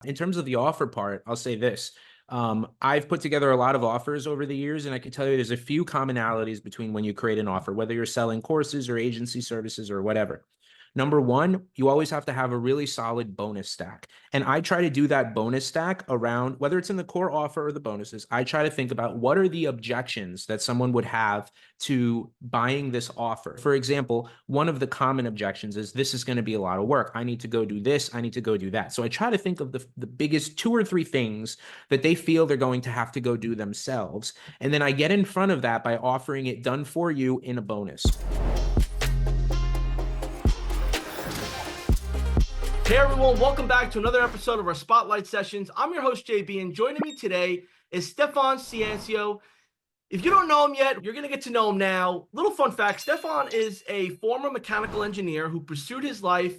In terms of the offer part, I'll say this. I've put together a lot of offers over the years, and I can tell you there's a few commonalities between when you create an offer, whether you're selling courses or agency services or whatever. Number one, you always have to have a really solid bonus stack. And I try to do that bonus stack around whether it's in the core offer or the bonuses. I try to think about what are the objections that someone would have to buying this offer. For example, one of the common objections is this is going to be a lot of work. I need to go do this. I need to go do that. So I try to think of the biggest two or three things that they feel they're going to have to go do themselves. And then I get in front of that by offering it done for you in a bonus. Hey everyone, welcome back to another episode of our Spotlight Sessions. I'm your host JB, and joining me today is Stefan Ciancio. If you don't know him yet, you're going to get to know him now. Little fun fact, Stefan is a former mechanical engineer who pursued his life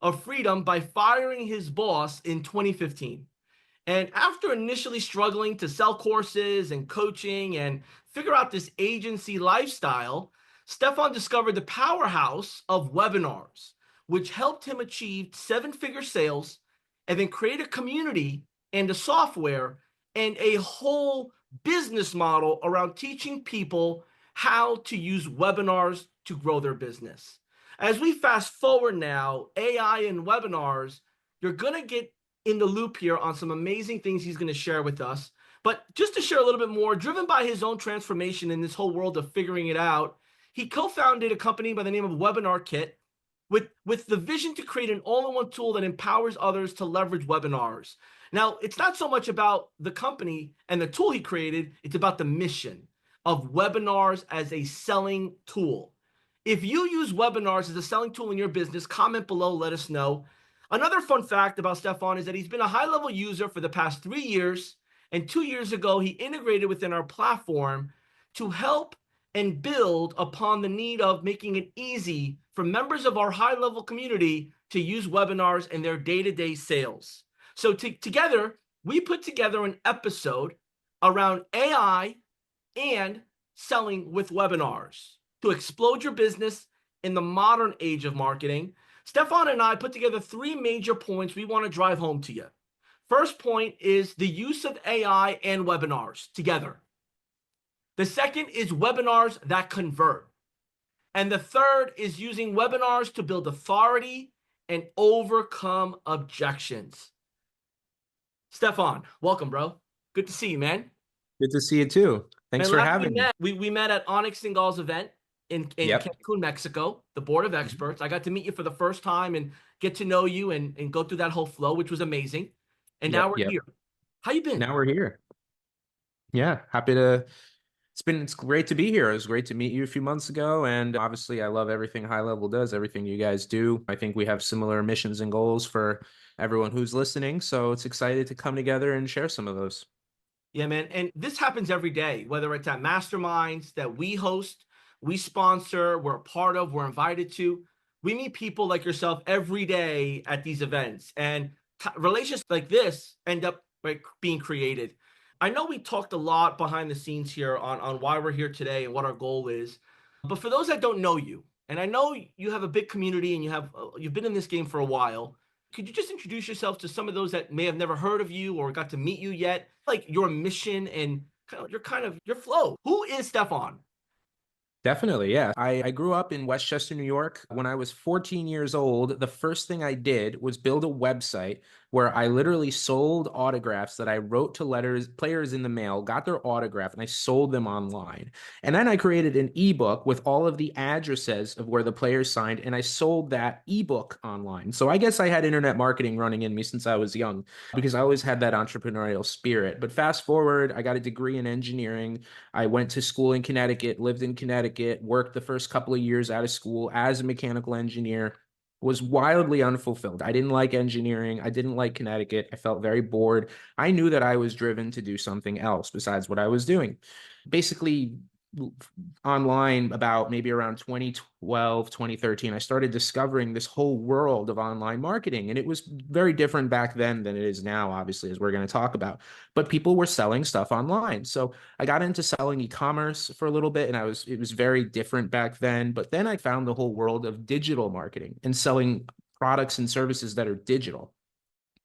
of freedom by firing his boss in 2015. And after initially struggling to sell courses and coaching and figure out this agency lifestyle, Stefan discovered the powerhouse of webinars, which helped him achieve seven-figure sales and then create a community and a software and a whole business model around teaching people how to use webinars to grow their business. As we fast forward now, AI and webinars, you're going to get in the loop here on some amazing things he's going to share with us. But just to share a little bit more, driven by his own transformation in this whole world of figuring it out, he co-founded a company by the name of WebinarKit, with the vision to create an all-in-one tool that empowers others to leverage webinars. Now, it's not so much about the company and the tool he created, it's about the mission of webinars as a selling tool. If you use webinars as a selling tool in your business, comment below, let us know. Another fun fact about Stefan is that he's been a high-level user for the past 3 years, and 2 years ago, he integrated within our platform to help and build upon the need of making it easy for members of our high-level community to use webinars in their day-to-day sales. So together, we put together an episode around AI and selling with webinars to explode your business in the modern age of marketing. Stefan and I put together 3 major points we want to drive home to you. First point is the use of AI and webinars together. The second is webinars that convert. And the third is using webinars to build authority and overcome objections. Stefan, welcome, bro. Good to see you, man. Good to see you too. Thanks for having me. We met at Onyx Singal's event in Yep. Cancun, Mexico, the Board of Experts. I got to meet you for the first time and get to know you and go through that whole flow, which was amazing. And now we're here. How you been? Now we're here. Yeah, it's great to be here. It was great to meet you a few months ago. And obviously, I love everything High Level does, everything you guys do. I think we have similar missions and goals for everyone who's listening. So it's excited to come together and share some of those. Yeah, man. And this happens every day, whether it's at masterminds that we host, we sponsor, we're a part of, we're invited to. We meet people like yourself every day at these events. And relationships like this end up being created. I know we talked a lot behind the scenes here on why we're here today and what our goal is. But for those that don't know you, and I know you have a big community and you've been in this game for a while, could you just introduce yourself to some of those that may have never heard of you or got to meet you yet? Like your mission and your flow. Who is Stefan? Definitely, yeah. I grew up in Westchester, New York. When I was 14 years old, the first thing I did was build a website where I literally sold autographs that I wrote to players in the mail, got their autograph, and I sold them online. And then I created an ebook with all of the addresses of where the players signed, and I sold that ebook online. So I guess I had internet marketing running in me since I was young because I always had that entrepreneurial spirit. But fast forward, I got a degree in engineering. I went to school in Connecticut, lived in Connecticut, worked the first couple of years out of school as a mechanical engineer, was wildly unfulfilled. I didn't like engineering. I didn't like Connecticut. I felt very bored. I knew that I was driven to do something else besides what I was doing. Basically, online about maybe around 2012, 2013, I started discovering this whole world of online marketing. And it was very different back then than it is now, obviously, as we're going to talk about. But people were selling stuff online. So I got into selling e-commerce for a little bit, and it was very different back then. But then I found the whole world of digital marketing and selling products and services that are digital.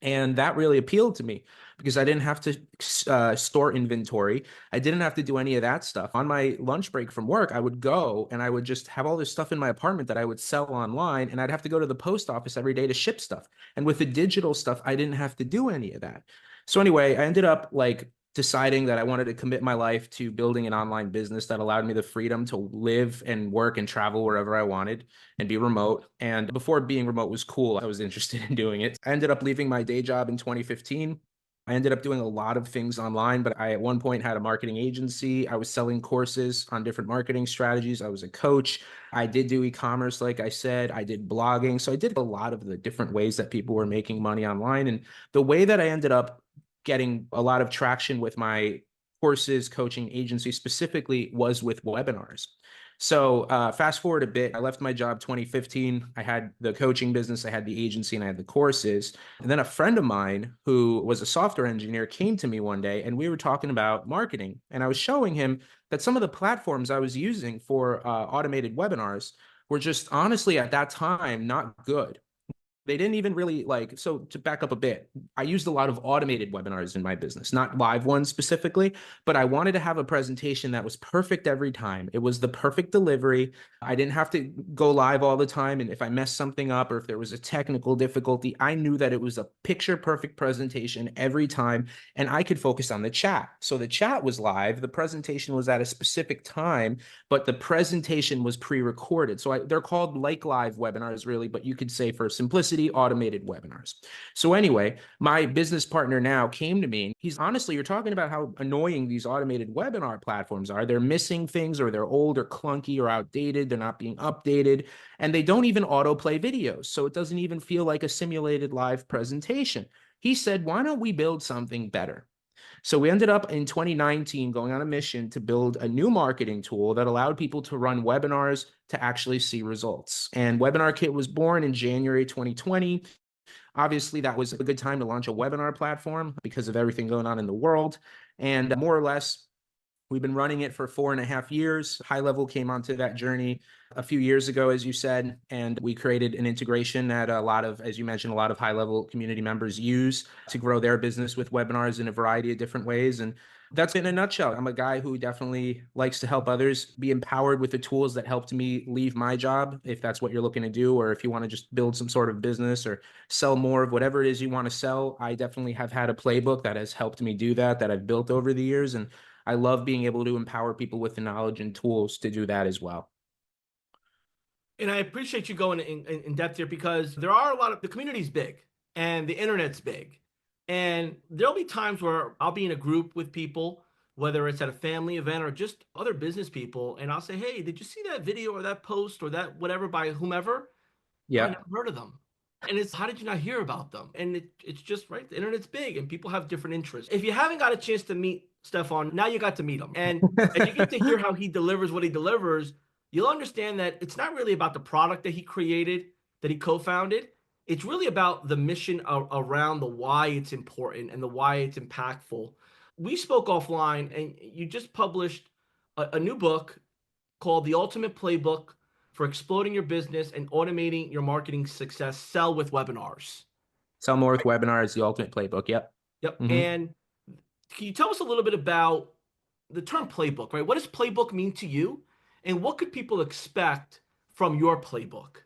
And that really appealed to me because I didn't have to store inventory. I didn't have to do any of that stuff. On my lunch break from work, I would go and I would just have all this stuff in my apartment that I would sell online. And I'd have to go to the post office every day to ship stuff. And with the digital stuff, I didn't have to do any of that. So anyway, I ended up like deciding that I wanted to commit my life to building an online business that allowed me the freedom to live and work and travel wherever I wanted and be remote. And before being remote was cool, I was interested in doing it. I ended up leaving my day job in 2015. I ended up doing a lot of things online, but I at one point had a marketing agency. I was selling courses on different marketing strategies. I was a coach. I did do e-commerce, like I said. I did blogging. So I did a lot of the different ways that people were making money online. And the way that I ended up getting a lot of traction with my courses, coaching agency specifically was with webinars. So fast forward a bit, I left my job 2015. I had the coaching business, I had the agency, and I had the courses. And then a friend of mine who was a software engineer came to me one day and we were talking about marketing. And I was showing him that some of the platforms I was using for automated webinars were just honestly at that time not good. They didn't even really like, so to back up a bit, I used a lot of automated webinars in my business, not live ones specifically, but I wanted to have a presentation that was perfect every time. It was the perfect delivery. I didn't have to go live all the time. And if I messed something up or if there was a technical difficulty, I knew that it was a picture perfect presentation every time and I could focus on the chat. So the chat was live, the presentation was at a specific time, but the presentation was pre-recorded. So they're called like live webinars really, but you could say for simplicity, automated webinars. So anyway, my business partner now came to me and he's honestly, you're talking about how annoying these automated webinar platforms are. They're missing things or they're old or clunky or outdated. They're not being updated and they don't even autoplay videos. So it doesn't even feel like a simulated live presentation. He said, why don't we build something better? So we ended up in 2019 going on a mission to build a new marketing tool that allowed people to run webinars to actually see results. And WebinarKit was born in January 2020. Obviously, that was a good time to launch a webinar platform because of everything going on in the world. And more or less, we've been running it for 4.5 years. High Level came onto that journey a few years ago, as you said, and we created an integration that a lot of, as you mentioned, a lot of High Level community members use to grow their business with webinars in a variety of different ways. And that's in a nutshell. I'm a guy who definitely likes to help others be empowered with the tools that helped me leave my job, if that's what you're looking to do, or if you want to just build some sort of business or sell more of whatever it is you want to sell. I definitely have had a playbook that has helped me do that, that I've built over the years. And I love being able to empower people with the knowledge and tools to do that as well. And I appreciate you going in depth here because there are a lot of the community's big and the internet's big. And there'll be times where I'll be in a group with people, whether it's at a family event or just other business people, and I'll say, hey, did you see that video or that post or that whatever by whomever? Oh, I Yeah. never heard of them. And it's how did you not hear about them? And it's just right. The internet's big and people have different interests. If you haven't got a chance to meet Stefan, now you got to meet him. And as you get to hear how he delivers what he delivers, you'll understand that it's not really about the product that he created, that he co-founded. It's really about the mission around the why it's important and the why it's impactful. We spoke offline and you just published a new book called The Ultimate Playbook for Exploding Your Business and Automating Your Marketing Success. Sell with Webinars. Sell more with webinars, the ultimate playbook. Yep. Yep. Mm-hmm. And can you tell us a little bit about the term playbook, right? What does playbook mean to you? And what could people expect from your playbook?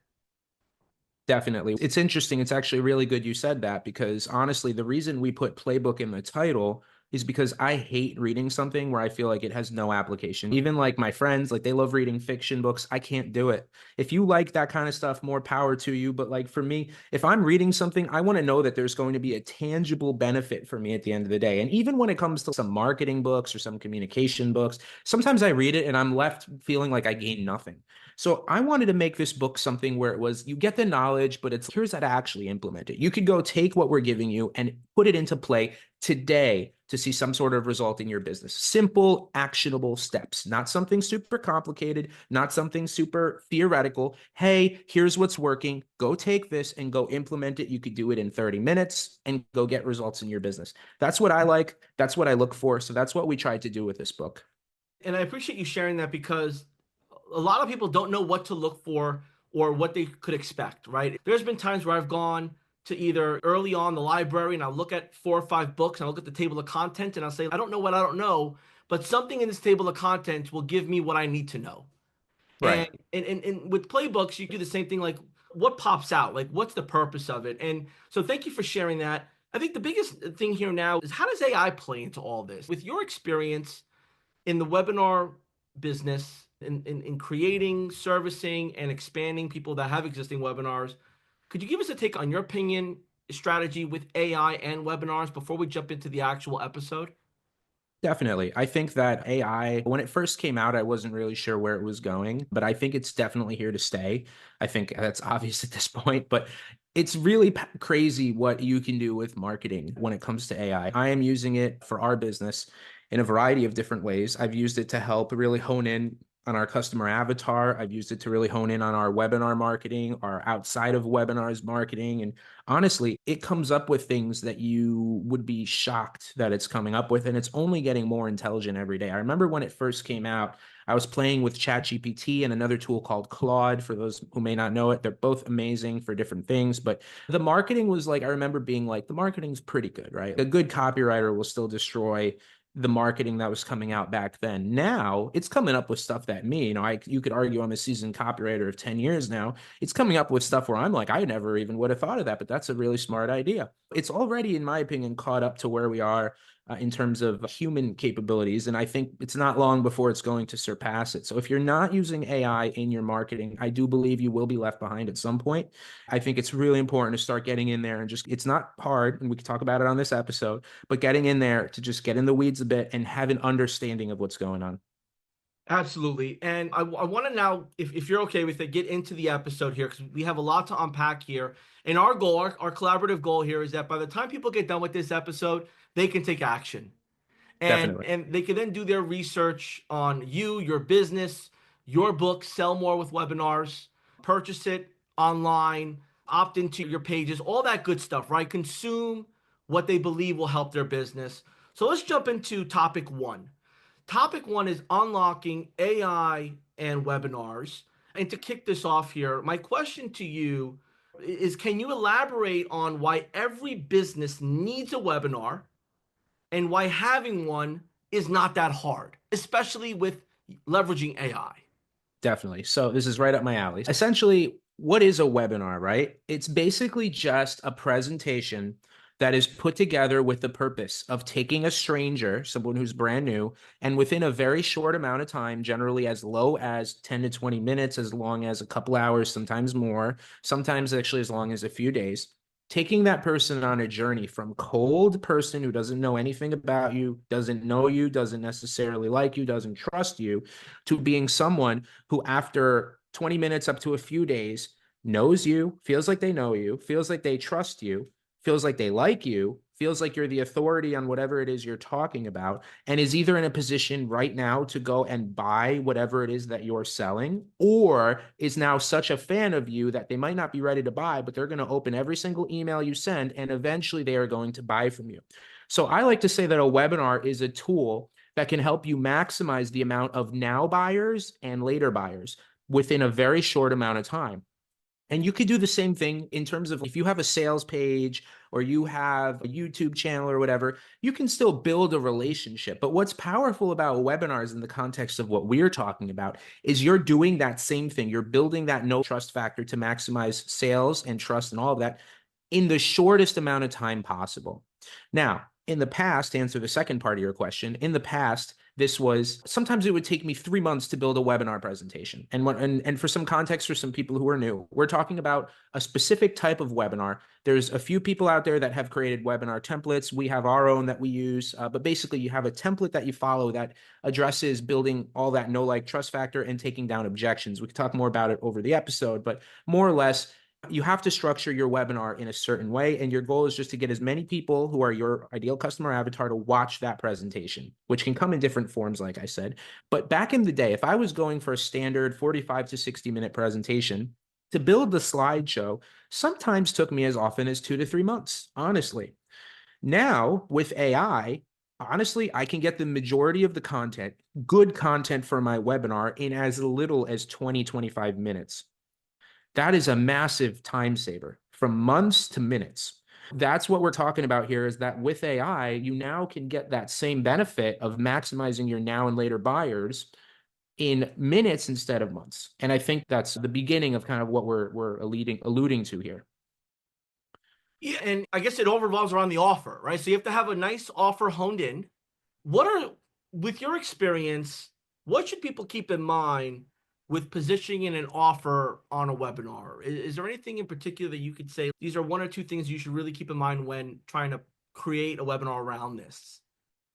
Definitely. It's interesting. It's actually really good you said that because honestly, the reason we put playbook in the title is because I hate reading something where I feel like it has no application. Even like my friends, like they love reading fiction books. I can't do it. If you like that kind of stuff, more power to you. But like for me, if I'm reading something, I want to know that there's going to be a tangible benefit for me at the end of the day. And even when it comes to some marketing books or some communication books, sometimes I read it and I'm left feeling like I gained nothing. So I wanted to make this book something where it was, you get the knowledge, but it's here's how to actually implement it. You could go take what we're giving you and put it into play today to see some sort of result in your business. Simple, actionable steps, not something super complicated, not something super theoretical. Hey, here's what's working. Go take this and go implement it. You could do it in 30 minutes and go get results in your business. That's what I like. That's what I look for. So that's what we tried to do with this book. And I appreciate you sharing that because a lot of people don't know what to look for or what they could expect, right? There's been times where I've gone to either early on the library and I'll look at 4 or 5 books and I'll look at the table of content and I'll say, I don't know what I don't know, but something in this table of contents will give me what I need to know. And, Right. and with playbooks, you do the same thing. Like, what pops out? Like, what's the purpose of it? And so, thank you for sharing that. I think the biggest thing here now is how does AI play into all this? With your experience in the webinar business, in creating, servicing, and expanding people that have existing webinars, could you give us a take on your opinion, strategy with AI and webinars before we jump into the actual episode? Definitely. I think that AI, when it first came out, I wasn't really sure where it was going, but I think it's definitely here to stay. I think that's obvious at this point, but it's really crazy what you can do with marketing when it comes to AI. I am using it for our business in a variety of different ways. I've used it to help really hone in on our customer avatar. I've used it to really hone in on our webinar marketing, our outside of webinars marketing. And honestly, it comes up with things that you would be shocked that it's coming up with. And it's only getting more intelligent every day. I remember when it first came out, I was playing with ChatGPT and another tool called Claude. For those who may not know it, they're both amazing for different things. But the marketing was like, I remember being like, the marketing's pretty good, right? A good copywriter will still destroy the marketing that was coming out back then. Now it's coming up with stuff that me, you could argue I'm a seasoned copywriter of 10 years now. It's coming up with stuff where I'm like, I never even would have thought of that, but that's a really smart idea. It's already, in my opinion, caught up to where we are in terms of human capabilities. And I think it's not long before it's going to surpass it. So if you're not using AI in your marketing, I do believe you will be left behind at some point. I think it's really important to start getting in there and just, it's not hard. And we can talk about it on this episode, but getting in there to just get in the weeds a bit and have an understanding of what's going on. Absolutely. And I want to now, if you're okay with it, get into the episode here because we have a lot to unpack here. And our goal, our collaborative goal here is that by the time people get done with this episode, they can take action. Definitely. And they can then do their research on you, your business, your book, sell more with webinars, purchase it online, opt into your pages, all that good stuff, right? Consume what they believe will help their business. So let's jump into topic one. Topic one is unlocking AI and webinars. And to kick this off here, my question to you is can you elaborate on why every business needs a webinar and why having one is not that hard, especially with leveraging AI? Definitely. So this is right up my alley. Essentially, what is a webinar, right? It's basically just a presentation that is put together with the purpose of taking a stranger, someone who's brand new, and within a very short amount of time, generally as low as 10 to 20 minutes, as long as a couple hours, sometimes more, sometimes actually as long as a few days, taking that person on a journey from cold person who doesn't know anything about you, doesn't know you, doesn't necessarily like you, doesn't trust you, to being someone who after 20 minutes up to a few days knows you, feels like they know you, feels like they trust you, feels like they like you, feels like you're the authority on whatever it is you're talking about, and is either in a position right now to go and buy whatever it is that you're selling, or is now such a fan of you that they might not be ready to buy, but they're going to open every single email you send, and eventually they are going to buy from you. So I like to say that a webinar is a tool that can help you maximize the amount of now buyers and later buyers within a very short amount of time. And you could do the same thing in terms of if you have a sales page or you have a YouTube channel or whatever, you can still build a relationship. But what's powerful about webinars in the context of what we're talking about is you're doing that same thing. You're building that no trust factor to maximize sales and trust and all of that in the shortest amount of time possible. Now, in the past, to answer the second part of your question, in the past, this was sometimes it would take me 3 months to build a webinar presentation. And for some context, for some people who are new, we're talking about a specific type of webinar. There's a few people out there that have created webinar templates. We have our own that we use, but basically you have a template that you follow that addresses building all that know, like, trust factor and taking down objections. We can talk more about it over the episode, but more or less, you have to structure your webinar in a certain way. And your goal is just to get as many people who are your ideal customer avatar to watch that presentation, which can come in different forms, like I said. But back in the day, if I was going for a standard 45 to 60-minute presentation, to build the slideshow sometimes took me as often as 2 to 3 months, honestly. Now, with AI, honestly, I can get the majority of the content, good content for my webinar, in as little as 20, 25 minutes. That is a massive time saver from months to minutes. That's what we're talking about here, is that with AI, you now can get that same benefit of maximizing your now and later buyers in minutes instead of months. And I think that's the beginning of kind of what we're alluding to here. Yeah, and I guess it all revolves around the offer, right? So you have to have a nice offer honed in. With your experience, what should people keep in mind with positioning an offer on a webinar? Is there anything in particular that you could say these are one or two things you should really keep in mind when trying to create a webinar around this?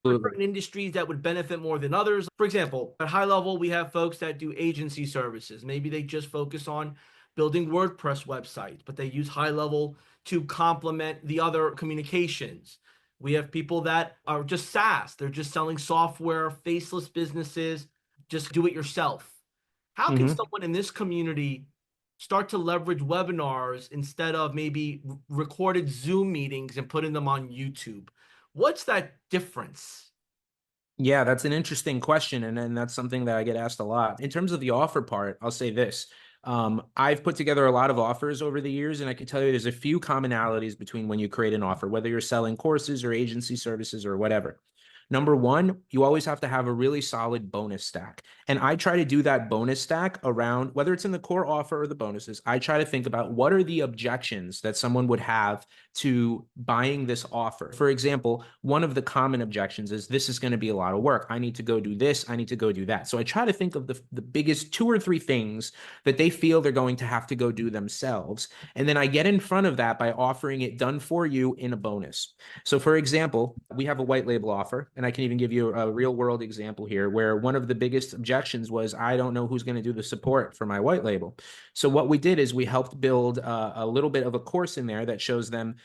Certain industries that would benefit more than others. For example, at high level, we have folks that do agency services. Maybe they just focus on building WordPress websites, but they use high level to complement the other communications. We have people that are just SaaS. They're just selling software, faceless businesses, just do it yourself. How can someone in this community start to leverage webinars instead of maybe recorded Zoom meetings and putting them on YouTube? What's that difference? Yeah, that's an interesting question. And that's something that I get asked a lot. In terms of the offer part, I'll say this. I've put together a lot of offers over the years, and I can tell you there's a few commonalities between when you create an offer, whether you're selling courses or agency services or whatever. Number one, you always have to have a really solid bonus stack. And I try to do that bonus stack around, whether it's in the core offer or the bonuses, I try to think about what are the objections that someone would have to buying this offer. For example, one of the common objections is this is going to be a lot of work. I need to go do this. I need to go do that. So I try to think of the biggest 2 or 3 things that they feel they're going to have to go do themselves. And then I get in front of that by offering it done for you in a bonus. So for example, we have a white label offer, and I can even give you a real world example here where one of the biggest objections was, I don't know who's going to do the support for my white label. So what we did is we helped build a little bit of a course in there that shows them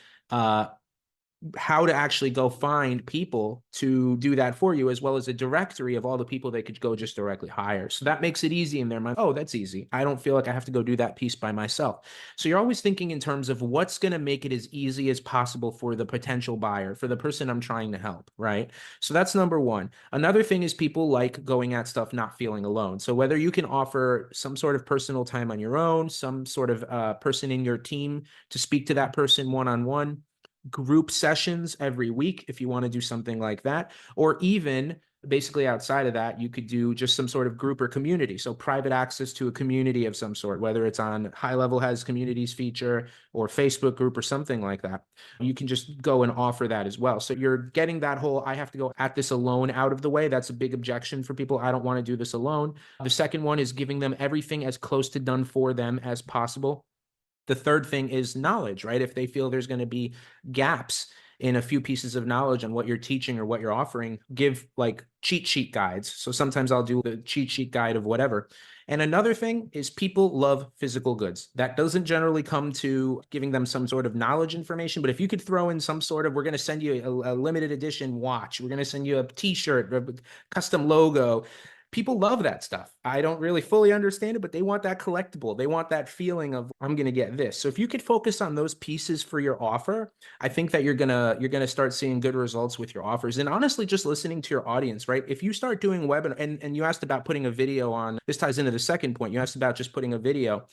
how to actually go find people to do that for you, as well as a directory of all the people they could go just directly hire. So that makes it easy in their mind. Oh, that's easy. I don't feel like I have to go do that piece by myself. So you're always thinking in terms of what's going to make it as easy as possible for the potential buyer, for the person I'm trying to help, right? So that's number one. Another thing is people like going at stuff not feeling alone. So whether you can offer some sort of personal time on your own, some sort of person in your team to speak to that person one-on-one, group sessions every week if you want to do something like that, or even basically outside of that, you could do just some sort of group or community. So private access to a community of some sort, whether it's on High Level has communities feature or Facebook group or something like that. You can just go and offer that as well. So you're getting that whole, I have to go at this alone out of the way. That's a big objection for people. I don't want to do this alone. The second one is giving them everything as close to done for them as possible. The third thing is knowledge, right? If they feel there's going to be gaps in a few pieces of knowledge on what you're teaching or what you're offering, give like cheat sheet guides. So sometimes I'll do the cheat sheet guide of whatever. And another thing is people love physical goods. That doesn't generally come to giving them some sort of knowledge information, but if you could throw in some sort of, we're going to send you a limited edition watch, we're going to send you a t-shirt, a custom logo. People love that stuff. I don't really fully understand it, but they want that collectible. They want that feeling of, I'm going to get this. So if you could focus on those pieces for your offer, I think that you're going to start seeing good results with your offers. And honestly, just listening to your audience, right? If you start doing webinar, and you asked about putting a video on, this ties into the second point. You asked about just putting a video.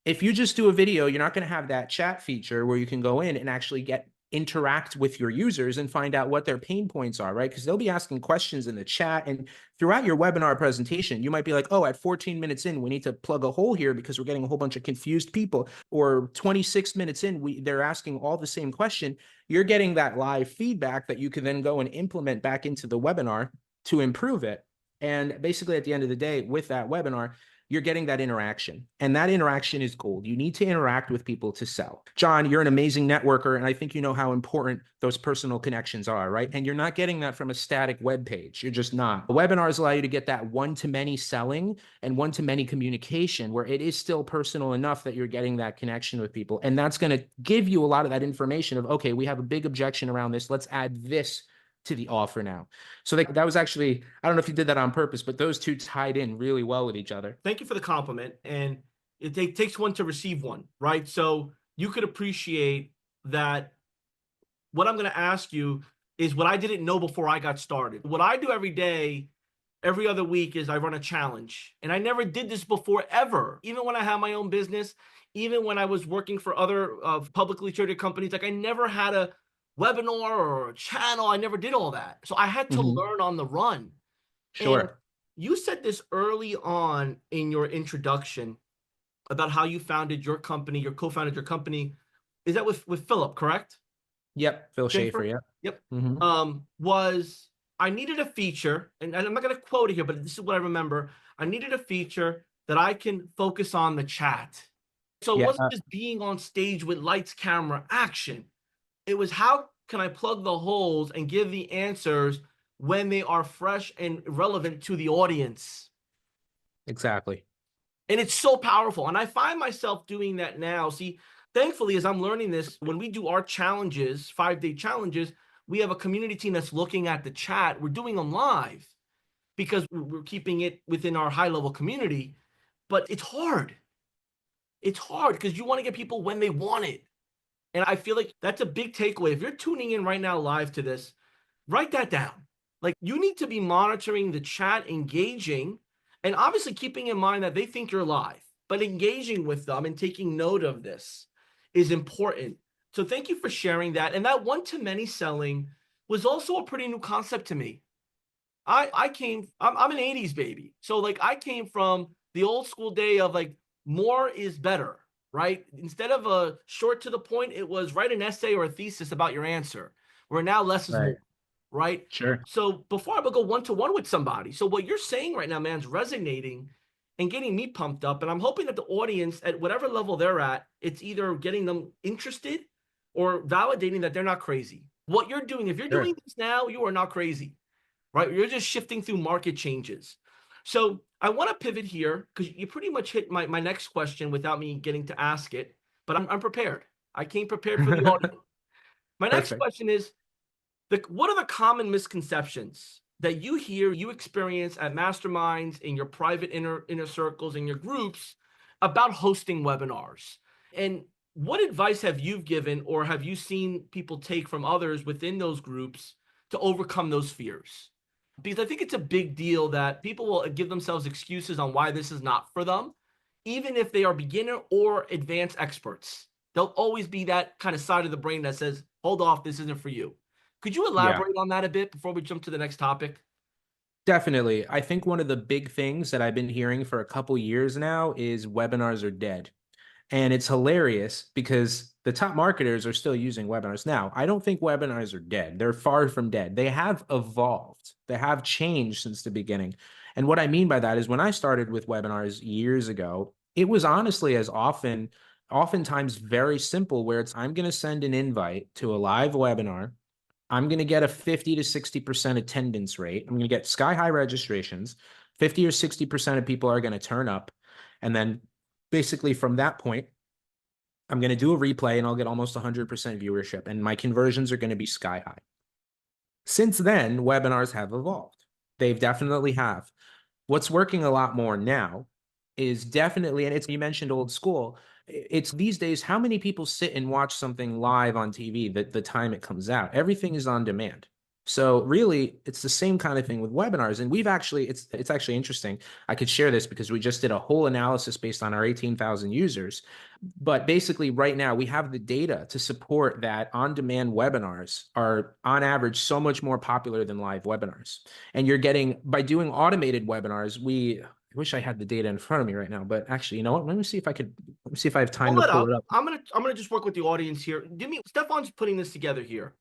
If you just do a video, you're not going to have that chat feature where you can go in and actually interact with your users and find out what their pain points are, right? Because they'll be asking questions in the chat, and throughout your webinar presentation, you might be like, oh, at 14 minutes in, we need to plug a hole here because we're getting a whole bunch of confused people. Or 26 minutes in, they're asking all the same question. You're getting that live feedback that you can then go and implement back into the webinar to improve it. And basically at the end of the day, with that webinar, you're getting that interaction, and that interaction is gold. You need to interact with people to sell. John, you're an amazing networker, and I think you know how important those personal connections are, right? And you're not getting that from a static web page. You're just not. Webinars allow you to get that one-to-many selling and one-to-many communication where it is still personal enough that you're getting that connection with people. And that's going to give you a lot of that information of, okay, we have a big objection around this. Let's add this to the offer now. So that was actually, I don't know if you did that on purpose, but those two tied in really well with each other. Thank you for the compliment. And it takes one to receive one, right? So you could appreciate that. What I'm going to ask you is what I didn't know before I got started. What I do every day, every other week is I run a challenge. And I never did this before ever. Even when I had my own business, even when I was working for other publicly traded companies, like I never had a webinar or a channel. I never did all that. So I had to Hmm. learn on the run. And Sure. you said this early on in your introduction about how you founded your company, your co-founded your company. Is that with Philip, correct? Yep. Phil Schaefer. Schaefer? Yep. Yep. Hmm. Was I needed a feature, and I'm not going to quote it here, but this is what I remember. I needed a feature that I can focus on the chat. So it Yeah. wasn't just being on stage with lights, camera, action. It was how can I plug the holes and give the answers when they are fresh and relevant to the audience. Exactly. And it's so powerful. And I find myself doing that now. See, thankfully, as I'm learning this, when we do our challenges, 5-day challenges, we have a community team that's looking at the chat. We're doing them live because we're keeping it within our high level community. But it's hard. It's hard because you want to get people when they want it. And I feel like that's a big takeaway. If you're tuning in right now live to this, write that down. Like you need to be monitoring the chat, engaging, and obviously keeping in mind that they think you're live, but engaging with them and taking note of this is important. So thank you for sharing that. And that one-to-many selling was also a pretty new concept to me. I'm an 80s baby. So like I came from the old school day of like more is better, right? Instead of a short to the point, it was write an essay or a thesis about your answer. Where now less is Right. more, right? Sure. So before I would go one-to-one with somebody. So what you're saying right now, man, is resonating and getting me pumped up. And I'm hoping that the audience at whatever level they're at, it's either getting them interested or validating that they're not crazy. What you're doing, if you're Sure. doing this now, you are not crazy, right? You're just shifting through market changes. So I want to pivot here because you pretty much hit my next question without me getting to ask it, but I'm prepared. I came prepared for the audience. My next Perfect. question is, what are the common misconceptions that you hear, you experience at masterminds, in your private inner circles, in your groups about hosting webinars? And what advice have you given or have you seen people take from others within those groups to overcome those fears? Because I think it's a big deal that people will give themselves excuses on why this is not for them, even if they are beginner or advanced experts. There'll always be that kind of side of the brain that says, hold off, this isn't for you. Could you Yeah. elaborate on that a bit before we jump to the next topic? Definitely. I think one of the big things that I've been hearing for a couple years now is webinars are dead. And it's hilarious because the top marketers are still using webinars. Now, I don't think webinars are dead. They're far from dead. They have evolved, they have changed since the beginning. And what I mean by that is when I started with webinars years ago, it was honestly oftentimes very simple, where it's I'm going to send an invite to a live webinar. I'm going to get a 50 to 60% attendance rate. I'm going to get sky high registrations. 50 or 60% of people are going to turn up. And then basically from that point, I'm going to do a replay and I'll get almost 100% viewership. And my conversions are going to be sky high. Since then, webinars have evolved. They've definitely have. What's working a lot more now is definitely, and it's, you mentioned old school. It's these days, how many people sit and watch something live on TV the time it comes out? Everything is on demand. So really, it's the same kind of thing with webinars. And we've actually, it's actually interesting. I could share this because we just did a whole analysis based on our 18,000 users. But basically, right now, we have the data to support that on-demand webinars are, on average, so much more popular than live webinars. And you're getting, by doing automated webinars, I wish I had the data in front of me right now, but actually, you know what? Let me see if I have time Pull to it pull up. it up. I'm gonna just work with the audience here. Give me Stefan's putting this together here.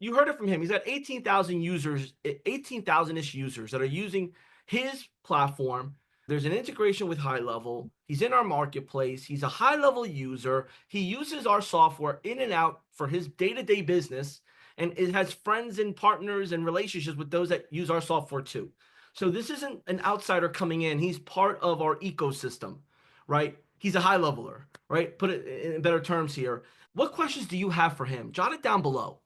You heard it from him. He's got 18,000 users, 18,000-ish users that are using his platform. There's an integration with High Level. He's in our marketplace. He's a high level user. He uses our software in and out for his day-to-day business, and it has friends and partners and relationships with those that use our software too. So this isn't an outsider coming in. He's part of our ecosystem, right? He's a high leveler, right? Put it in better terms here. What questions do you have for him? Jot it down below.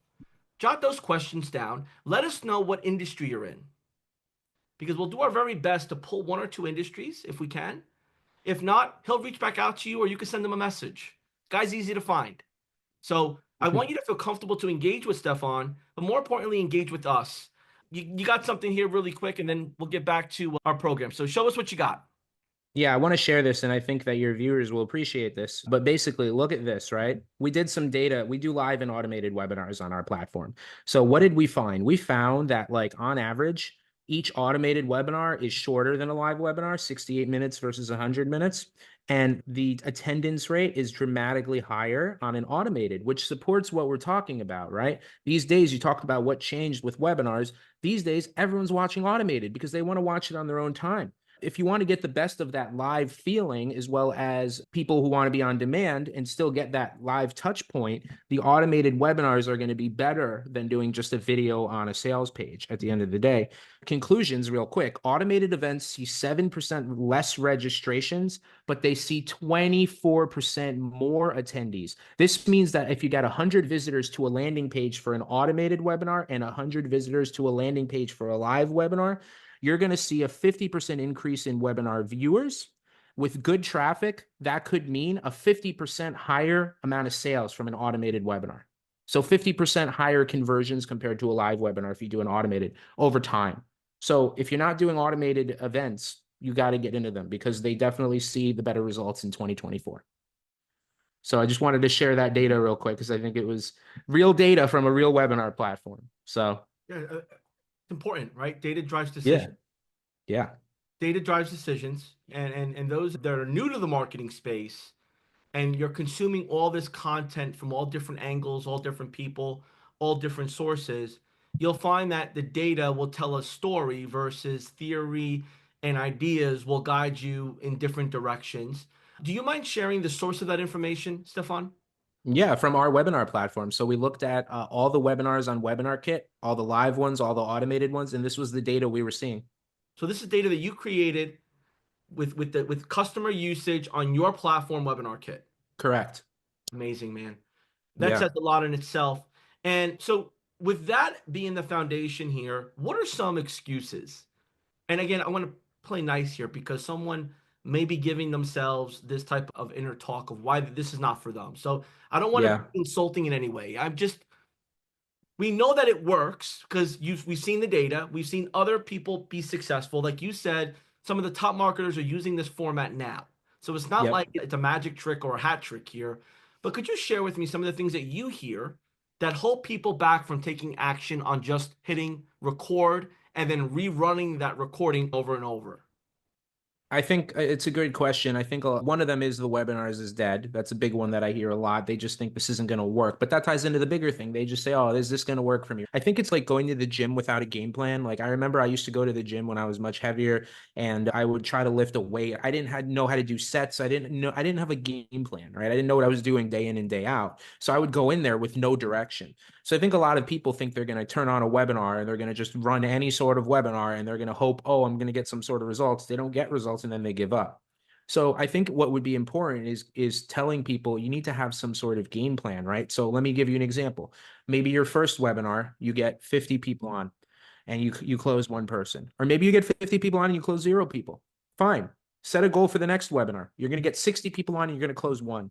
Jot those questions down. Let us know what industry you're in, because we'll do our very best to pull one or two industries if we can. If not, he'll reach back out to you or you can send him a message. Guy's easy to find. So I want you to feel comfortable to engage with Stefan, but more importantly, engage with us. you got something here really quick, and then we'll get back to our program. So show us what you got. Yeah, I want to share this, and I think that your viewers will appreciate this. But basically, look at this, right? We did some data. We do live and automated webinars on our platform. So what did we find? We found that, like, on average, each automated webinar is shorter than a live webinar, 68 minutes versus 100 minutes. And the attendance rate is dramatically higher on an automated, which supports what we're talking about, right? These days, you talked about what changed with webinars. These days, everyone's watching automated because they want to watch it on their own time. If you want to get the best of that live feeling, as well as people who want to be on demand and still get that live touch point, the automated webinars are going to be better than doing just a video on a sales page at the end of the day. Conclusions, real quick. Automated events see 7% less registrations, but they see 24% more attendees. This means that if you got 100 visitors to a landing page for an automated webinar and 100 visitors to a landing page for a live webinar, you're going to see a 50% increase in webinar viewers. With good traffic, that could mean a 50% higher amount of sales from an automated webinar. So 50% higher conversions compared to a live webinar if you do an automated over time. So if you're not doing automated events, you got to get into them because they definitely see the better results in 2024. So I just wanted to share that data real quick because I think it was real data from a real webinar platform. So Yeah, it's important, right? Data drives yeah, decision. yeah. Data drives decisions, and those that are new to the marketing space, and you're consuming all this content from all different angles, all different people, all different sources, you'll find that the data will tell a story versus theory and ideas will guide you in different directions. Do you mind sharing the source of that information, Stefan? Yeah, from our webinar platform. So we looked at all the webinars on WebinarKit, all the live ones, all the automated ones, and this was the data we were seeing. So this is data that you created with customer usage on your platform, WebinarKit. Correct. Amazing, man. That Yeah. says a lot in itself. And so, with that being the foundation here, what are some excuses? And again, I want to play nice here because someone may be giving themselves this type of inner talk of why this is not for them. So, I don't want to Yeah. be insulting in any way. I'm just, we know that it works because we've seen the data, we've seen other people be successful. Like you said, some of the top marketers are using this format now. So it's not Yep. like it's a magic trick or a hat trick here. But could you share with me some of the things that you hear that hold people back from taking action on just hitting record and then rerunning that recording over and over? I think it's a good question. I think one of them is the webinars is dead. That's a big one that I hear a lot. They just think this isn't going to work. But that ties into the bigger thing. They just say, oh, is this going to work for me? I think it's like going to the gym without a game plan. Like I remember I used to go to the gym when I was much heavier and I would try to lift a weight. I didn't know how to do sets. I didn't have a game plan, right? I didn't know what I was doing day in and day out. So I would go in there with no direction. So I think a lot of people think they're going to turn on a webinar and they're going to just run any sort of webinar and they're going to hope, oh, I'm going to get some sort of results. They don't get results and then they give up. So I think what would be important is telling people you need to have some sort of game plan, right? So let me give you an example. Maybe your first webinar, you get 50 people on and you close one person. Or maybe you get 50 people on and you close 0 people. Fine. Set a goal for the next webinar. You're going to get 60 people on and you're going to close 1.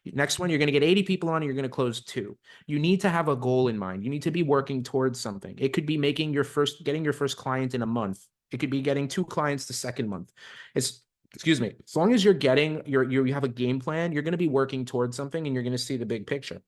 Next one, you're going to get 80 people on and you're going to close 2. You need to have a goal in mind. You need to be working towards something. It could be getting your first client in a month. It could be getting 2 clients the second month. Excuse me. As long as you're getting you have a game plan, you're going to be working towards something and you're going to see the big picture.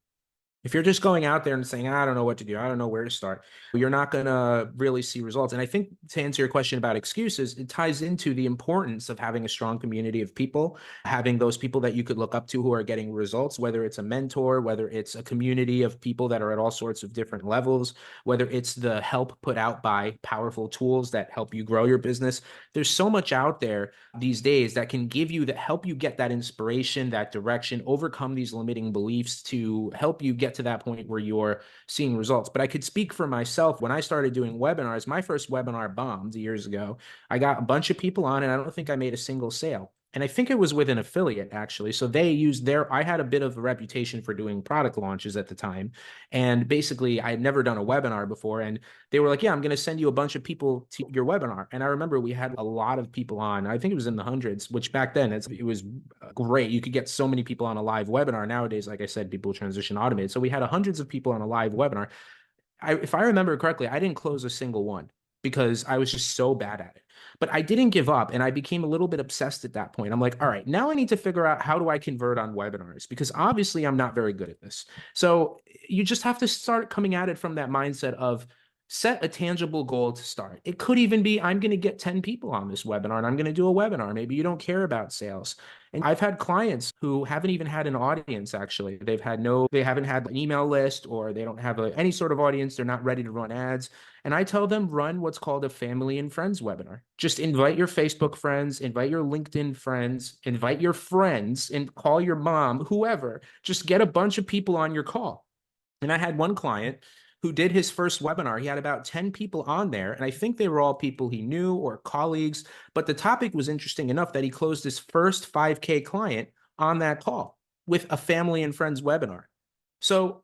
If you're just going out there and saying, I don't know what to do, I don't know where to start, you're not going to really see results. And I think to answer your question about excuses, it ties into the importance of having a strong community of people, having those people that you could look up to who are getting results, whether it's a mentor, whether it's a community of people that are at all sorts of different levels, whether it's the help put out by powerful tools that help you grow your business. There's so much out there these days that can help you get that inspiration, that direction, overcome these limiting beliefs to help you get to that point where you're seeing results. But I could speak for myself. When I started doing webinars, my first webinar bombed years ago. I got a bunch of people on and I don't think I made a single sale. And I think it was with an affiliate actually. So they used I had a bit of a reputation for doing product launches at the time. And basically I had never done a webinar before. And they were like, yeah, I'm going to send you a bunch of people to your webinar. And I remember we had a lot of people on. I think it was in the hundreds, which back then it was great. You could get so many people on a live webinar. Nowadays, like I said, people transition automated. So we had hundreds of people on a live webinar. if I remember correctly, I didn't close a single one because I was just so bad at it. But I didn't give up and I became a little bit obsessed at that point. I'm like, all right, now I need to figure out how do I convert on webinars because obviously I'm not very good at this. So you just have to start coming at it from that mindset of set a tangible goal to start. It could even be I'm going to get 10 people on this webinar and I'm going to do a webinar. Maybe you don't care about sales. And I've had clients who haven't even had an audience, actually. They haven't had an email list or they don't have any sort of audience. They're not ready to run ads. And I tell them run what's called a family and friends webinar. Just invite your Facebook friends, invite your LinkedIn friends, invite your friends, and call your mom, whoever. Just get a bunch of people on your call. And I had one client who did his first webinar. He had about 10 people on there, and I think they were all people he knew or colleagues, but the topic was interesting enough that he closed his first 5K client on that call with a family and friends webinar. So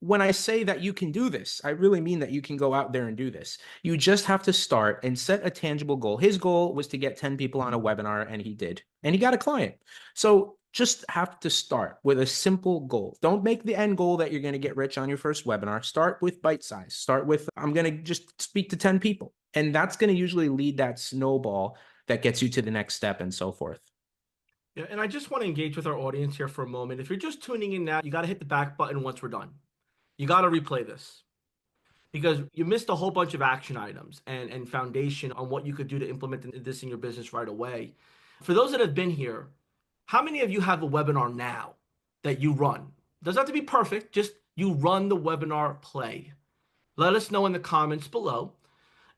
when I say that you can do this, I really mean that you can go out there and do this. You just have to start and set a tangible goal. His goal was to get 10 people on a webinar, and he did. And he got a client. So just have to start with a simple goal. Don't make the end goal that you're going to get rich on your first webinar. Start with bite size. Start with, I'm going to just speak to 10 people. And that's going to usually lead that snowball that gets you to the next step and so forth. Yeah, and I just want to engage with our audience here for a moment. If you're just tuning in now, you got to hit the back button once we're done. You got to replay this because you missed a whole bunch of action items and foundation on what you could do to implement this in your business right away. For those that have been here, how many of you have a webinar now that you run? Doesn't have to be perfect, just you run the webinar play. Let us know in the comments below.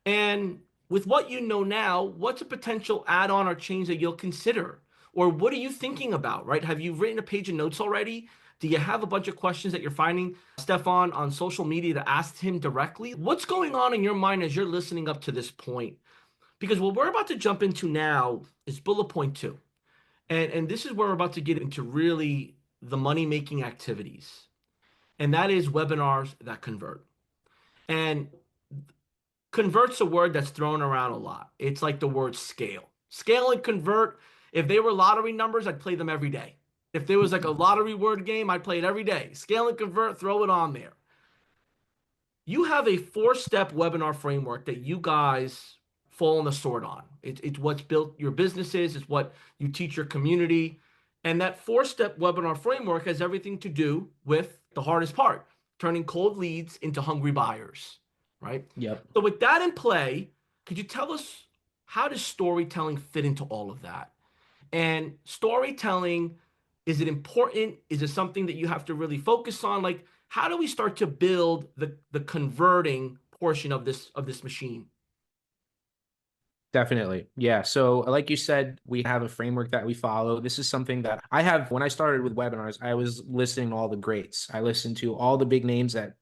And with what you know now, what's a potential add-on or change that you'll consider? Or what are you thinking about, right? Have you written a page of notes already? Do you have a bunch of questions that you're finding Stefan on social media to ask him directly? What's going on in your mind as you're listening up to this point? Because what we're about to jump into now is bullet point 2. And this is where we're about to get into really the money-making activities. And that is webinars that convert. And convert's a word that's thrown around a lot. It's like the word scale. Scale and convert. If they were lottery numbers, I'd play them every day. If there was like a lottery word game, I'd play it every day. Scale and convert, throw it on there. You have a 4-step webinar framework that you guys fall on the sword on. It's what's built your businesses. It's what you teach your community. And that 4-step webinar framework has everything to do with the hardest part, turning cold leads into hungry buyers, right? Yep. So with that in play, could you tell us how does storytelling fit into all of that? And storytelling, is it important? Is it something that you have to really focus on? Like, how do we start to build the converting portion of this machine? Definitely. Yeah. So, like you said, we have a framework that we follow. This is something that I have when I started with webinars, I was listening to all the greats. I listened to all the big names that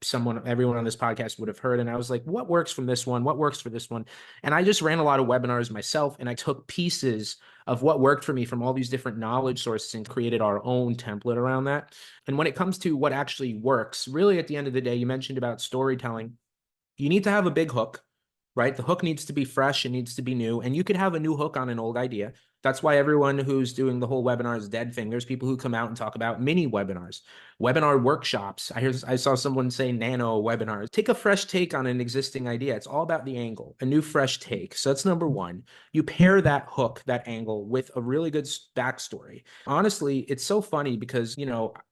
everyone on this podcast would have heard. And I was like, what works from this one? What works for this one? And I just ran a lot of webinars myself and I took pieces of what worked for me from all these different knowledge sources and created our own template around that. And when it comes to what actually works, really at the end of the day, you mentioned about storytelling. You need to have a big hook, right? The hook needs to be fresh. It needs to be new. And you could have a new hook on an old idea. That's why everyone who's doing the whole webinar is dead fingers. People who come out and talk about mini webinars, webinar workshops. I saw someone say nano webinars. Take a fresh take on an existing idea. It's all about the angle, a new fresh take. So that's number one. You pair that hook, that angle with a really good backstory. Honestly, it's so funny because,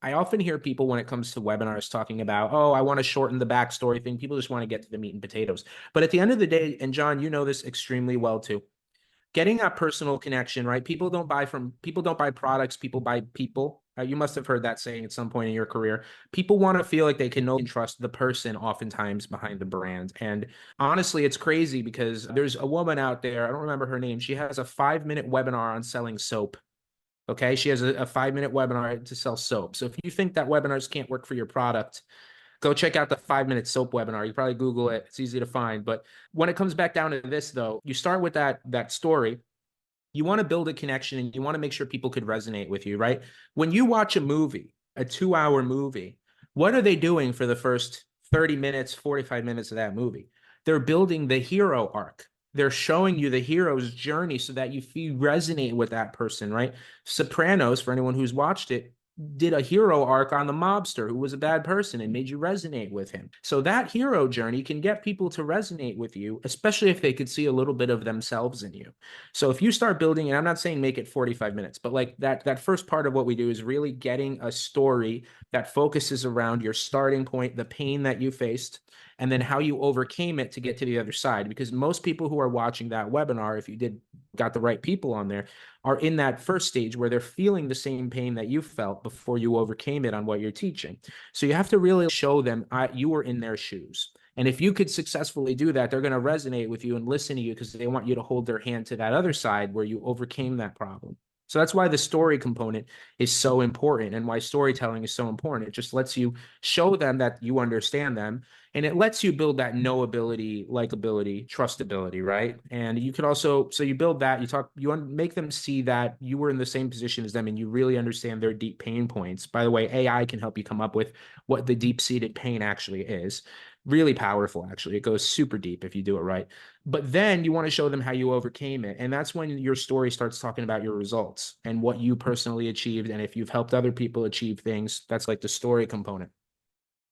I often hear people when it comes to webinars talking about, oh, I want to shorten the backstory thing. People just want to get to the meat and potatoes. But at the end of the day, and John, you know this extremely well too, getting that personal connection, right? People don't buy products, people buy people. You must have heard that saying at some point in your career. People want to feel like they can know and trust the person oftentimes behind the brand. And honestly, it's crazy because there's a woman out there, I don't remember her name. She has a 5-minute webinar on selling soap. Okay. She has a 5-minute webinar to sell soap. So if you think that webinars can't work for your product, go check out the 5-minute soap webinar. You probably Google it. It's easy to find. But when it comes back down to this, though, you start with that story. You want to build a connection and you want to make sure people could resonate with you, right? When you watch a movie, a 2-hour movie, what are they doing for the first 30 minutes, 45 minutes of that movie? They're building the hero arc. They're showing you the hero's journey so that you resonate with that person, right? Sopranos, for anyone who's watched it, did a hero arc on the mobster who was a bad person and made you resonate with him. So that hero journey can get people to resonate with you, especially if they could see a little bit of themselves in you. So if you start building, and I'm not saying make it 45 minutes, but like that first part of what we do is really getting a story that focuses around your starting point, the pain that you faced, and then how you overcame it to get to the other side. Because most people who are watching that webinar, if you did got the right people on there, are in that first stage where they're feeling the same pain that you felt before you overcame it on what you're teaching. So you have to really show them you were in their shoes. And if you could successfully do that, they're going to resonate with you and listen to you because they want you to hold their hand to that other side where you overcame that problem. So that's why the story component is so important and why storytelling is so important. It just lets you show them that you understand them, and it lets you build that knowability, likability, trustability, right? And you could also, so you build that, you make them see that you were in the same position as them and you really understand their deep pain points. By the way, AI can help you come up with what the deep-seated pain actually is. Really powerful, actually. It goes super deep if you do it right. But then you want to show them how you overcame it. And that's when your story starts talking about your results and what you personally achieved. And if you've helped other people achieve things, that's like the story component.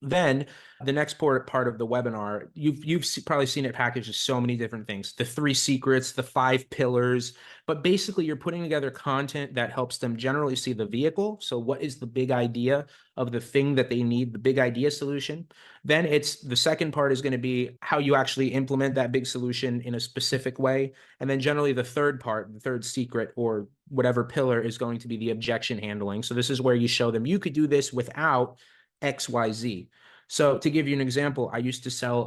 Then the next part of the webinar, you've probably seen it packaged as so many different things, the 3 secrets, the 5 pillars, but basically you're putting together content that helps them generally see the vehicle. So what is the big idea of the thing that they need, the big idea solution? Then it's the second part is going to be how you actually implement that big solution in a specific way. And then generally the third part, the third secret or whatever pillar is going to be the objection handling. So this is where you show them you could do this without XYZ. So to give you an example, I used to sell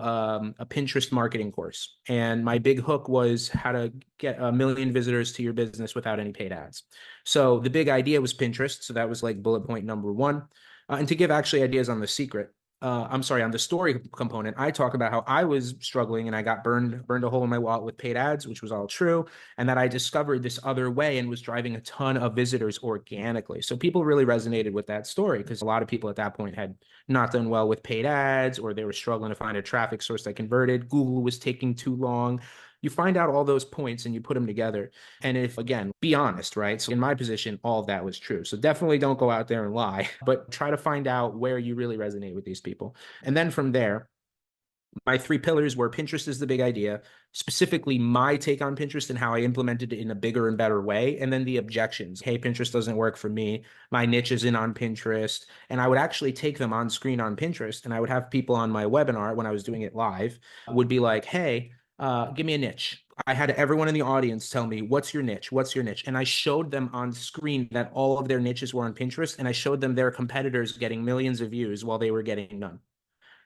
a Pinterest marketing course, and my big hook was how to get 1 million visitors to your business without any paid ads. So the big idea was Pinterest. So that was like bullet point number 1. And to give actually ideas on the secret, I'm sorry, on the story component, I talk about how I was struggling and I got burned a hole in my wallet with paid ads, which was all true, and that I discovered this other way and was driving a ton of visitors organically. So people really resonated with that story because a lot of people at that point had not done well with paid ads, or they were struggling to find a traffic source that converted. Google was taking too long. You find out all those points and you put them together. And if, again, be honest, right? So in my position, all of that was true. So definitely don't go out there and lie, but try to find out where you really resonate with these people. And then from there, my 3 pillars were Pinterest is the big idea, specifically my take on Pinterest and how I implemented it in a bigger and better way. And then the objections. Hey, Pinterest doesn't work for me. My niche isn't on Pinterest. And I would actually take them on screen on Pinterest. And I would have people on my webinar when I was doing it live would be like, hey, give me a niche. I had everyone in the audience tell me, what's your niche? What's your niche? And I showed them on screen that all of their niches were on Pinterest. And I showed them their competitors getting millions of views while they were getting none.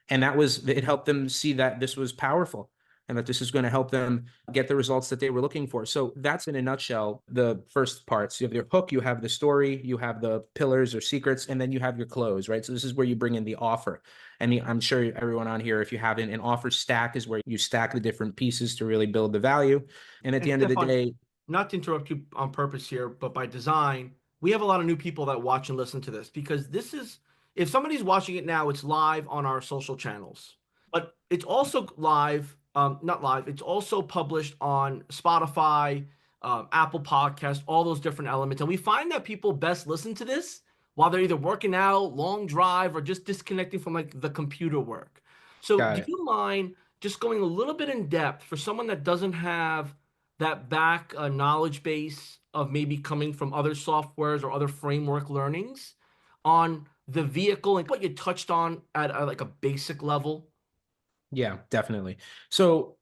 And it helped them see that this was powerful and that this is going to help them get the results that they were looking for. So that's in a nutshell the first parts. You have your hook, you have the story, you have the pillars or secrets, and then you have your close, right? So this is where you bring in the offer. And I'm sure everyone on here, if you haven't, an offer stack is where you stack the different pieces to really build the value. And at the end of the Stefan, day, not to interrupt you on purpose here, but by design, we have a lot of new people that watch and listen to this because this is, if somebody's watching it now, it's live on our social channels, but it's also live, not live, it's also published on Spotify, Apple Podcast, all those different elements. And we find that people best listen to this while they're either working out, long drive, or just disconnecting from like the computer work. So got do it. you mind just going a little bit in depth for someone that doesn't have that back knowledge base of maybe coming from other softwares or other framework learnings on the vehicle and what you touched on at like a basic level? Yeah, definitely. So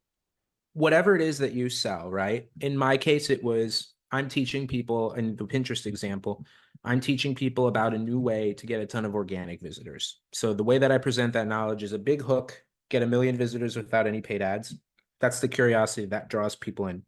whatever it is that you sell, right? In my case, it was I'm teaching people in the Pinterest example, I'm teaching people about a new way to get a ton of organic visitors. So the way that I present that knowledge is a big hook, get 1 million visitors without any paid ads. That's the curiosity that draws people in.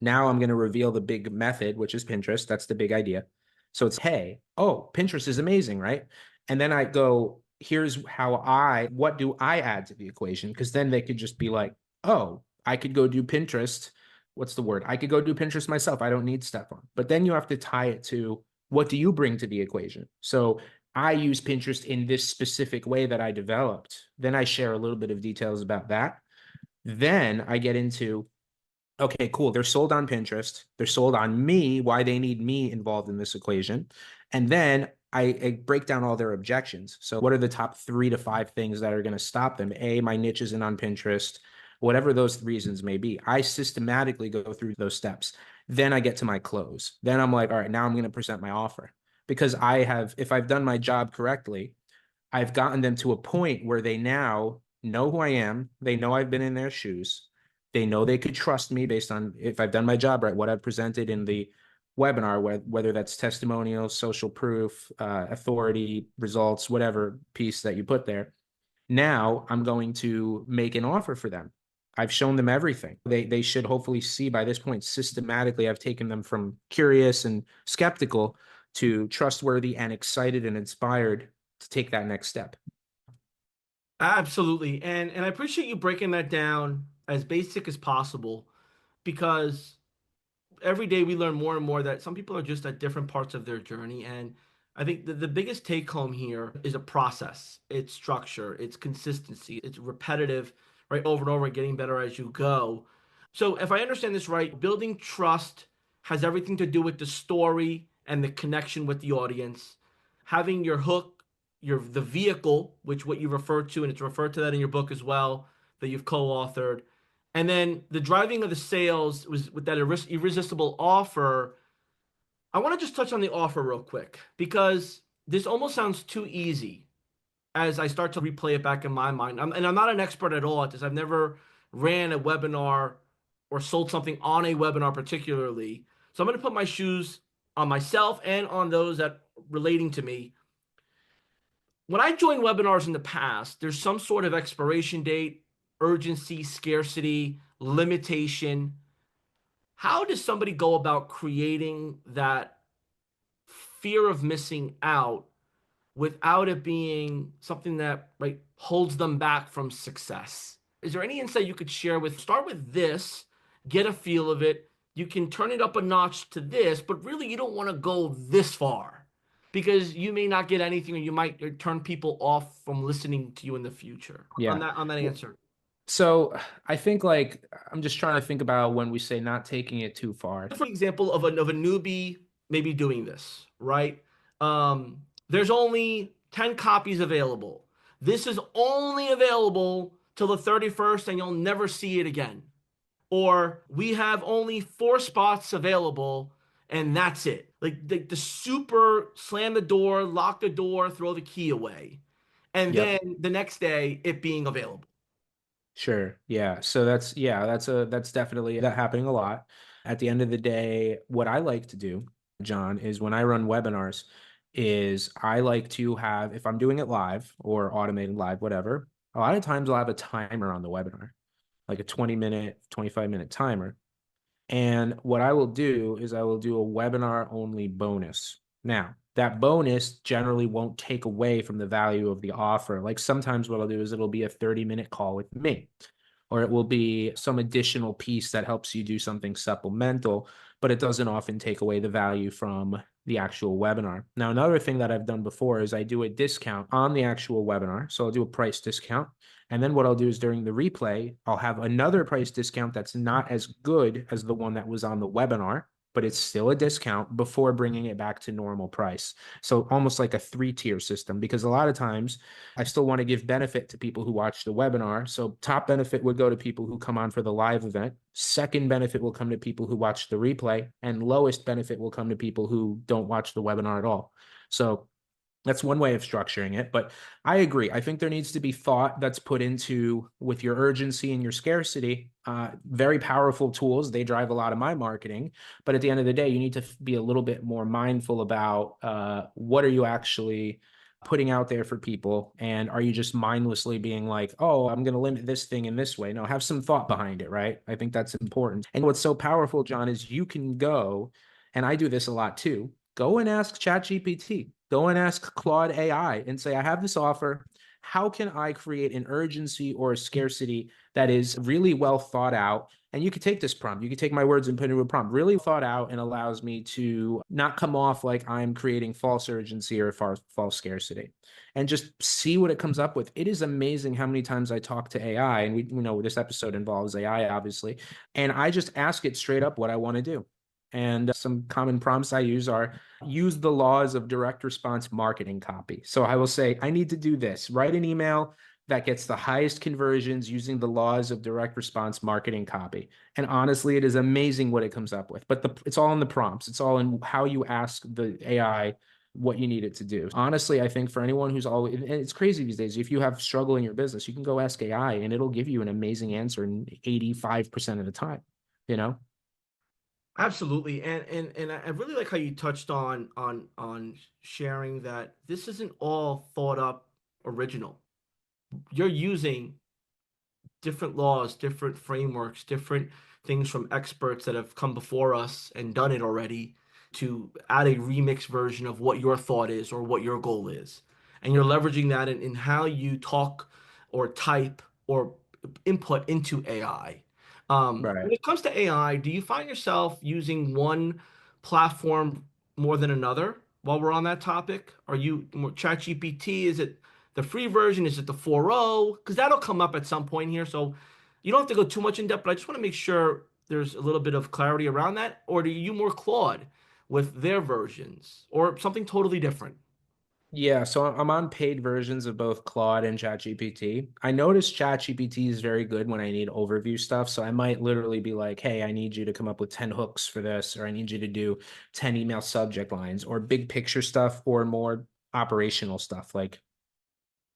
Now I'm going to reveal the big method, which is Pinterest. That's the big idea. So it's, hey, oh, Pinterest is amazing, right? And then I go, here's what do I add to the equation? Because then they could just be like, oh, I could go do Pinterest. What's the word? I could go do Pinterest myself. I don't need Stefan. But then you have to tie it to what do you bring to the equation? So I use Pinterest in this specific way that I developed. Then I share a little bit of details about that. Then I get into okay, cool. They're sold on Pinterest. They're sold on me, why they need me involved in this equation. And then I break down all their objections. So what are the top 3 to 5 things that are going to stop them? A, my niche isn't on Pinterest, whatever those reasons may be. I systematically go through those steps. Then I get to my close. Then I'm like, all right, now I'm going to present my offer because if I've done my job correctly, I've gotten them to a point where they now know who I am. They know I've been in their shoes. They know they could trust me based on if I've done my job right, what I've presented in the webinar, whether that's testimonials, social proof, authority, results, whatever piece that you put there. Now I'm going to make an offer for them. I've shown them everything. They should hopefully see by this point systematically I've taken them from curious and skeptical to trustworthy and excited and inspired to take that next step. Absolutely. And I appreciate you breaking that down as basic as possible, because every day we learn more and more that some people are just at different parts of their journey. And I think the biggest take home here is a process, it's structure, it's consistency, it's repetitive, right? Over and over, getting better as you go. So if I understand this right, building trust has everything to do with the story and the connection with the audience. Having your hook, the vehicle, which what you refer to, and it's referred to that in your book as well, that you've co-authored. And then the driving of the sales was with that irresistible offer. I want to just touch on the offer real quick because this almost sounds too easy as I start to replay it back in my mind. And I'm not an expert at all at this. I've never ran a webinar or sold something on a webinar particularly. So I'm going to put my shoes on myself and on those that relating to me. When I joined webinars in the past, there's some sort of expiration date, urgency, scarcity, limitation. How does somebody go about creating that fear of missing out without it being something that, right, holds them back from success? Is there any insight you could share with, start with this, get a feel of it. You can turn it up a notch to this, but really you don't want to go this far because you may not get anything, or you might turn people off from listening to you in the future. Yeah. On that answer. So I think like I'm just trying to think about when we say not taking it too far. For example, of a newbie maybe doing this, right? There's only 10 copies available. This is only available till the 31st and you'll never see it again. Or we have only 4 spots available and that's it. Like the super slam the door, lock the door, throw the key away. And Yep. then the next day it being available. Sure. Yeah. So that's definitely that happening a lot. At the end of the day, what I like to do, John, is when I run webinars, is I like to have, if I'm doing it live or automated live, whatever, a lot of times I'll have a timer on the webinar, like a 20-minute, 25-minute timer. And what I will do is I will do a webinar only bonus. Now, that bonus generally won't take away from the value of the offer. Like sometimes what I'll do is it'll be a 30-minute call with me, or it will be some additional piece that helps you do something supplemental, but it doesn't often take away the value from the actual webinar. Now, another thing that I've done before is I do a discount on the actual webinar. So I'll do a price discount. And then what I'll do is during the replay, I'll have another price discount that's not as good as the one that was on the webinar, but it's still a discount before bringing it back to normal price. So almost like a 3-tier system, because a lot of times I still want to give benefit to people who watch the webinar. So top benefit would go to people who come on for the live event. Second benefit will come to people who watch the replay, and lowest benefit will come to people who don't watch the webinar at all. So that's one way of structuring it. But I agree. I think there needs to be thought that's put into with your urgency and your scarcity. Very powerful tools. They drive a lot of my marketing. But at the end of the day, you need to be a little bit more mindful about what are you actually putting out there for people? And are you just mindlessly being like, oh, I'm going to limit this thing in this way? No, have some thought behind it, right? I think that's important. And what's so powerful, John, is you can go, and I do this a lot too, go and ask ChatGPT. Go and ask Claude AI and say, I have this offer. How can I create an urgency or a scarcity that is really well thought out? And you could take this prompt. You could take my words and put it into a prompt, really thought out, and allows me to not come off like I'm creating false urgency or false scarcity, and just see what it comes up with. It is amazing how many times I talk to AI, and we know this episode involves AI, obviously, and I just ask it straight up what I want to do. And some common prompts I use are use the laws of direct response marketing copy. So I will say, I need to do this, write an email that gets the highest conversions using the laws of direct response marketing copy. And honestly, it is amazing what it comes up with. But it's all in the prompts, it's all in how you ask the AI what you need it to do. Honestly, I think for anyone who's always, and it's crazy these days, if you have struggle in your business, you can go ask AI and it'll give you an amazing answer in 85% of the time, you know? Absolutely. And I really like how you touched on sharing that this isn't all thought up original. You're using different laws, different frameworks, different things from experts that have come before us and done it already to add a remix version of what your thought is or what your goal is. And you're leveraging that in how you talk or type or input into AI. Right. When it comes to AI, do you find yourself using one platform more than another while we're on that topic? Are you more ChatGPT? Is it the free version? Is it the 4.0? Because that'll come up at some point here. So you don't have to go too much in depth, but I just want to make sure there's a little bit of clarity around that. Or do you more Claude with their versions or something totally different? Yeah, so I'm on paid versions of both Claude and ChatGPT. I noticed ChatGPT is very good when I need overview stuff. So I might literally be like, hey, I need you to come up with 10 hooks for this, or I need you to do 10 email subject lines, or big picture stuff, or more operational stuff like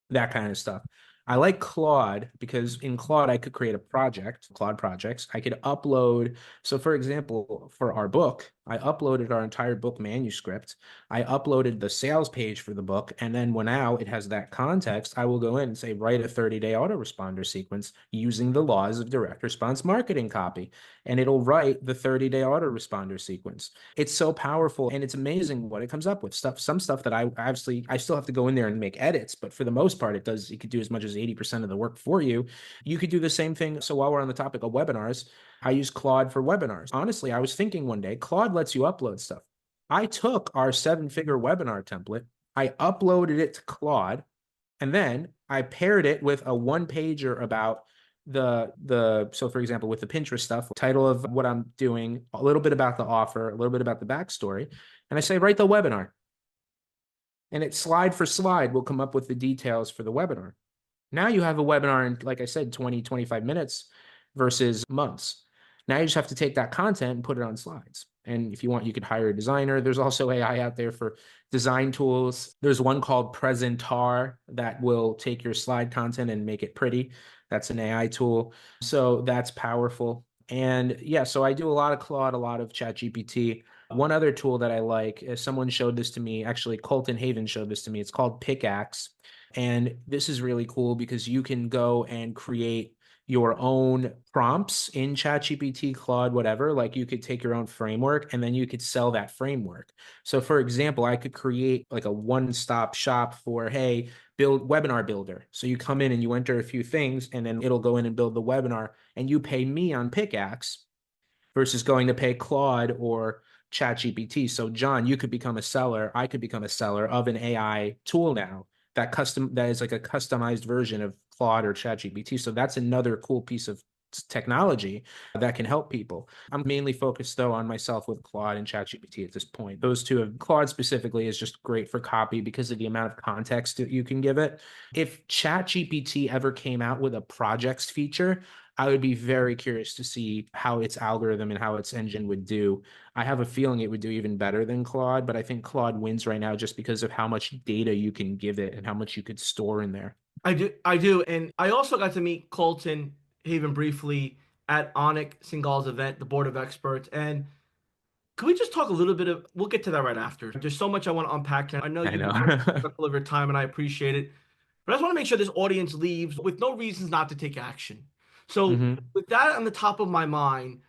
that kind of stuff. I like Claude because in Claude, I could create a project, Claude projects. I could upload. So, for example, for our book, I uploaded our entire book manuscript. I uploaded the sales page for the book. And then when now it has that context, I will go in and say, write a 30-day autoresponder sequence using the laws of direct response marketing copy. And it'll write the 30-day autoresponder sequence. It's so powerful and it's amazing what it comes up with. Some stuff that I still have to go in there and make edits, but for the most part, it could do as much as 80% of the work for you. You could do the same thing. So while we're on the topic of webinars, I use Claude for webinars. Honestly, I was thinking one day, Claude lets you upload stuff. I took our 7-figure webinar template, I uploaded it to Claude, and then I paired it with a one pager about so for example, with the Pinterest stuff, title of what I'm doing, a little bit about the offer, a little bit about the backstory, and I say write the webinar, and it slide for slide will come up with the details for the webinar. Now you have a webinar in, like I said, 20, 25 minutes versus months. Now you just have to take that content and put it on slides. And if you want, you could hire a designer. There's also AI out there for design tools. There's one called Presentar that will take your slide content and make it pretty. That's an AI tool. So that's powerful. And yeah, so I do a lot of Claude, a lot of ChatGPT. One other tool that I like is someone showed this to me. Actually, Colton Haven showed this to me. It's called Pickaxe. And this is really cool because you can go and create your own prompts in ChatGPT, Claude, whatever. Like you could take your own framework and then you could sell that framework. So, for example, I could create like a one-stop shop for, hey, build webinar builder. So you come in and you enter a few things and then it'll go in and build the webinar and you pay me on Pickaxe versus going to pay Claude or ChatGPT. So, John, you could become a seller. I could become a seller of an AI tool now that is like a customized version of Claude or ChatGPT. So that's another cool piece of technology that can help people. I'm mainly focused though on myself with Claude and ChatGPT at this point. Those two of Claude specifically is just great for copy because of the amount of context that you can give it. If ChatGPT ever came out with a projects feature, I would be very curious to see how its algorithm and how its engine would do. I have a feeling it would do even better than Claude, but I think Claude wins right now just because of how much data you can give it and how much you could store in there. I do. And I also got to meet Colton Haven briefly at Anik Singhал's event, the board of experts. And could we just talk a little bit we'll get to that right after. There's so much I want to unpack. And I know I you've know. been very respectful of your time and I appreciate it. But I just want to make sure this audience leaves with no reasons not to take action. So, hmm with that on the top of my mind,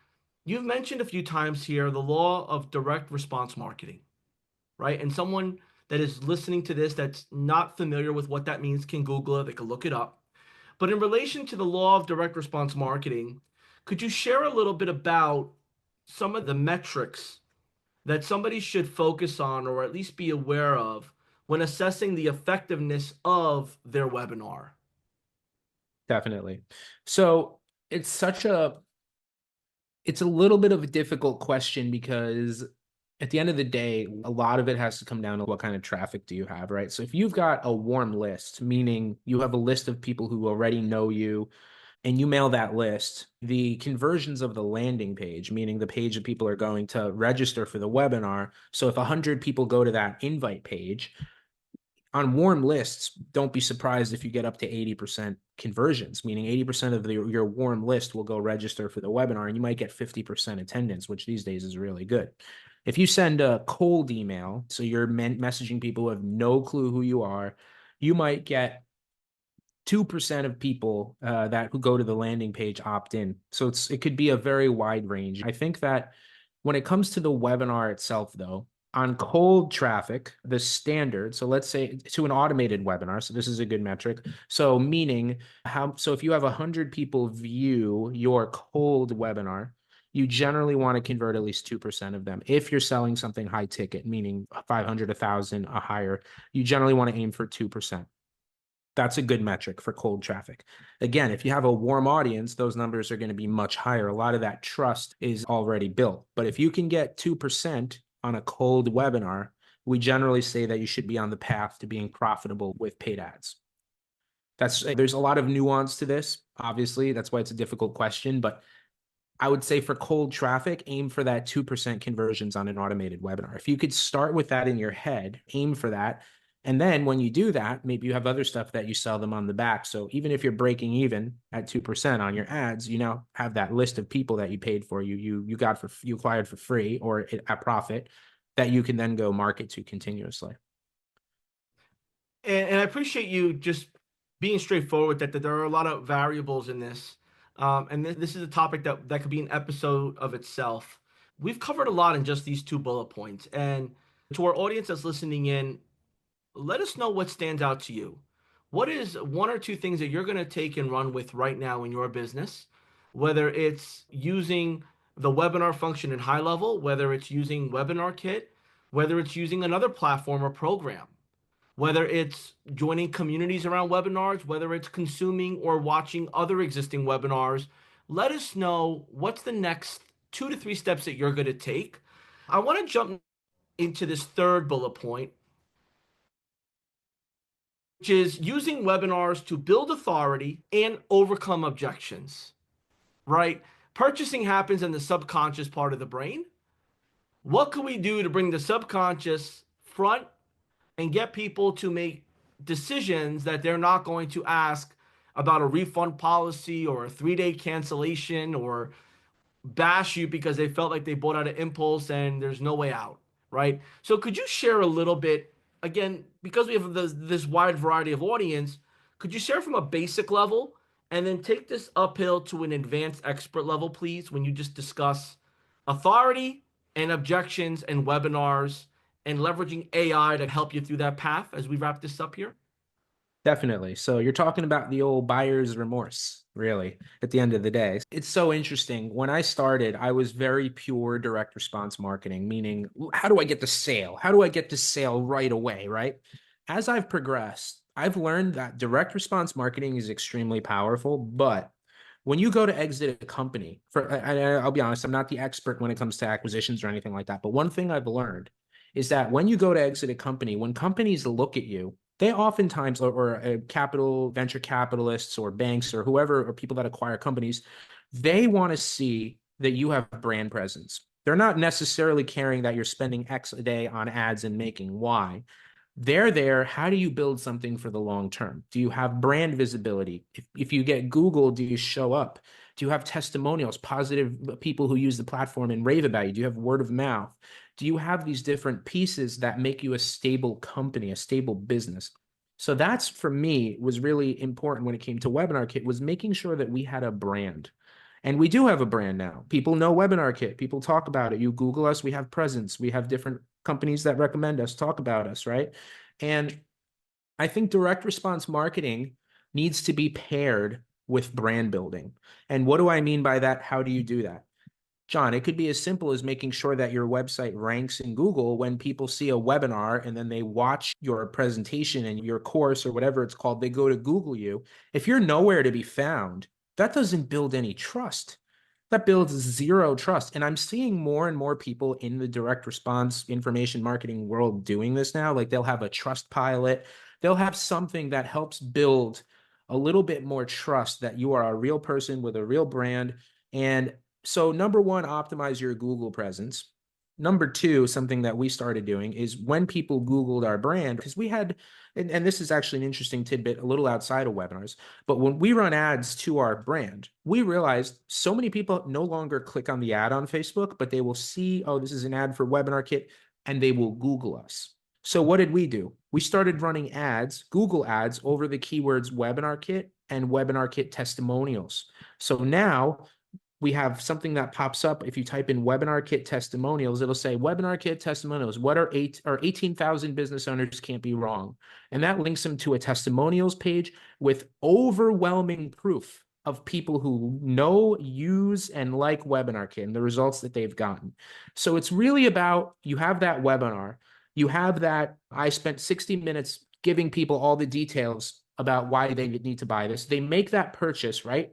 you've mentioned a few times here the law of direct response marketing, right? And someone that is listening to this that's not familiar with what that means can Google it, they can look it up. But in relation to the law of direct response marketing, could you share a little bit about some of the metrics that somebody should focus on or at least be aware of when assessing the effectiveness of their webinar? Definitely. So it's such a It's a little bit of a difficult question because at the end of the day, a lot of it has to come down to what kind of traffic do you have, right? So if you've got a warm list, meaning you have a list of people who already know you and you mail that list, the conversions of the landing page, meaning the page that people are going to register for the webinar. So if 100 people go to that invite page, on warm lists, don't be surprised if you get up to 80% conversions, meaning 80% of your warm list will go register for the webinar and you might get 50% attendance, which these days is really good. If you send a cold email, so you're messaging people who have no clue who you are, you might get 2% of people that who go to the landing page opt in. So it could be a very wide range. I think that when it comes to the webinar itself, though, on cold traffic, the standard, so let's say to an automated webinar, so this is a good metric. So meaning so if you have 100 people view your cold webinar, you generally want to convert at least 2% of them. If you're selling something high ticket, meaning 500, 1,000, a higher, you generally want to aim for 2%. That's a good metric for cold traffic. Again, if you have a warm audience, those numbers are going to be much higher. A lot of that trust is already built. But if you can get 2% on a cold webinar, we generally say that you should be on the path to being profitable with paid ads. There's a lot of nuance to this. Obviously, that's why it's a difficult question, but I would say for cold traffic, aim for that 2% conversions on an automated webinar. If you could start with that in your head, aim for that. And then when you do that, maybe you have other stuff that you sell them on the back. So even if you're breaking even at 2% on your ads, you now have that list of people that you paid for, you acquired for free or at profit that you can then go market to continuously. And I appreciate you just being straightforward that there are a lot of variables in this. And this is a topic that could be an episode of itself. We've covered a lot in just these two bullet points. And to our audience that's listening in, let us know what stands out to you. What is one or two things that you're going to take and run with right now in your business? Whether it's using the webinar function in high level, whether it's using WebinarKit, whether it's using another platform or program, whether it's joining communities around webinars, whether it's consuming or watching other existing webinars. Let us know what's the next 2 to 3 steps that you're going to take. I want to jump into this third bullet point, which is using webinars to build authority and overcome objections, right? Purchasing happens in the subconscious part of the brain. What can we do to bring the subconscious front and get people to make decisions that they're not going to ask about a refund policy or a 3-day cancellation or bash you because they felt like they bought out of impulse and there's no way out, right? So could you share a little bit, again, because we have this wide variety of audience, could you share from a basic level and then take this uphill to an advanced expert level, please, when you just discuss authority and objections and webinars and leveraging AI to help you through that path as we wrap this up here? Definitely. So you're talking about the old buyer's remorse, really, at the end of the day. It's so interesting. When I started, I was very pure direct response marketing, meaning how do I get the sale? How do I get the sale right away, right? As I've progressed, I've learned that direct response marketing is extremely powerful, but when you go to exit a company, I'll be honest, I'm not the expert when it comes to acquisitions or anything like that, but one thing I've learned is that when you go to exit a company, when companies look at you, they oftentimes, or venture capitalists or banks or whoever, or people that acquire companies, they want to see that you have brand presence. They're not necessarily caring that you're spending X a day on ads and making Y. They're there. How do you build something for the long term? Do you have brand visibility? If you get Google, do you show up? Do you have testimonials, positive people who use the platform and rave about you? Do you have word of mouth? Do you have these different pieces that make you a stable company, a stable business? So that's, for me, was really important when it came to WebinarKit, was making sure that we had a brand. And we do have a brand now. People know WebinarKit. People talk about it. You Google us, we have presence. We have different companies that recommend us, talk about us, right? And I think direct response marketing needs to be paired with brand building. And what do I mean by that? How do you do that? John, it could be as simple as making sure that your website ranks in Google when people see a webinar and then they watch your presentation and your course or whatever it's called, they go to Google you. If you're nowhere to be found, that doesn't build any trust. That builds zero trust. And I'm seeing more and more people in the direct response information marketing world doing this now. Like they'll have a trust pilot, they'll have something that helps build a little bit more trust that you are a real person with a real brand. And so, number one, optimize your Google presence. Number two, something that we started doing is when people Googled our brand, because we had, and this is actually an interesting tidbit, a little outside of webinars, but when we run ads to our brand, we realized so many people no longer click on the ad on Facebook, but they will see, oh, this is an ad for WebinarKit, and they will Google us. So what did we do? We started running ads, Google ads, over the keywords WebinarKit and WebinarKit testimonials. So now we have something that pops up. If you type in WebinarKit testimonials, it'll say WebinarKit testimonials. What are 18,000 business owners can't be wrong? And that links them to a testimonials page with overwhelming proof of people who know, use, and like WebinarKit and the results that they've gotten. So it's really about, you have that webinar, you have that, I spent 60 minutes giving people all the details about why they need to buy this. They make that purchase, right?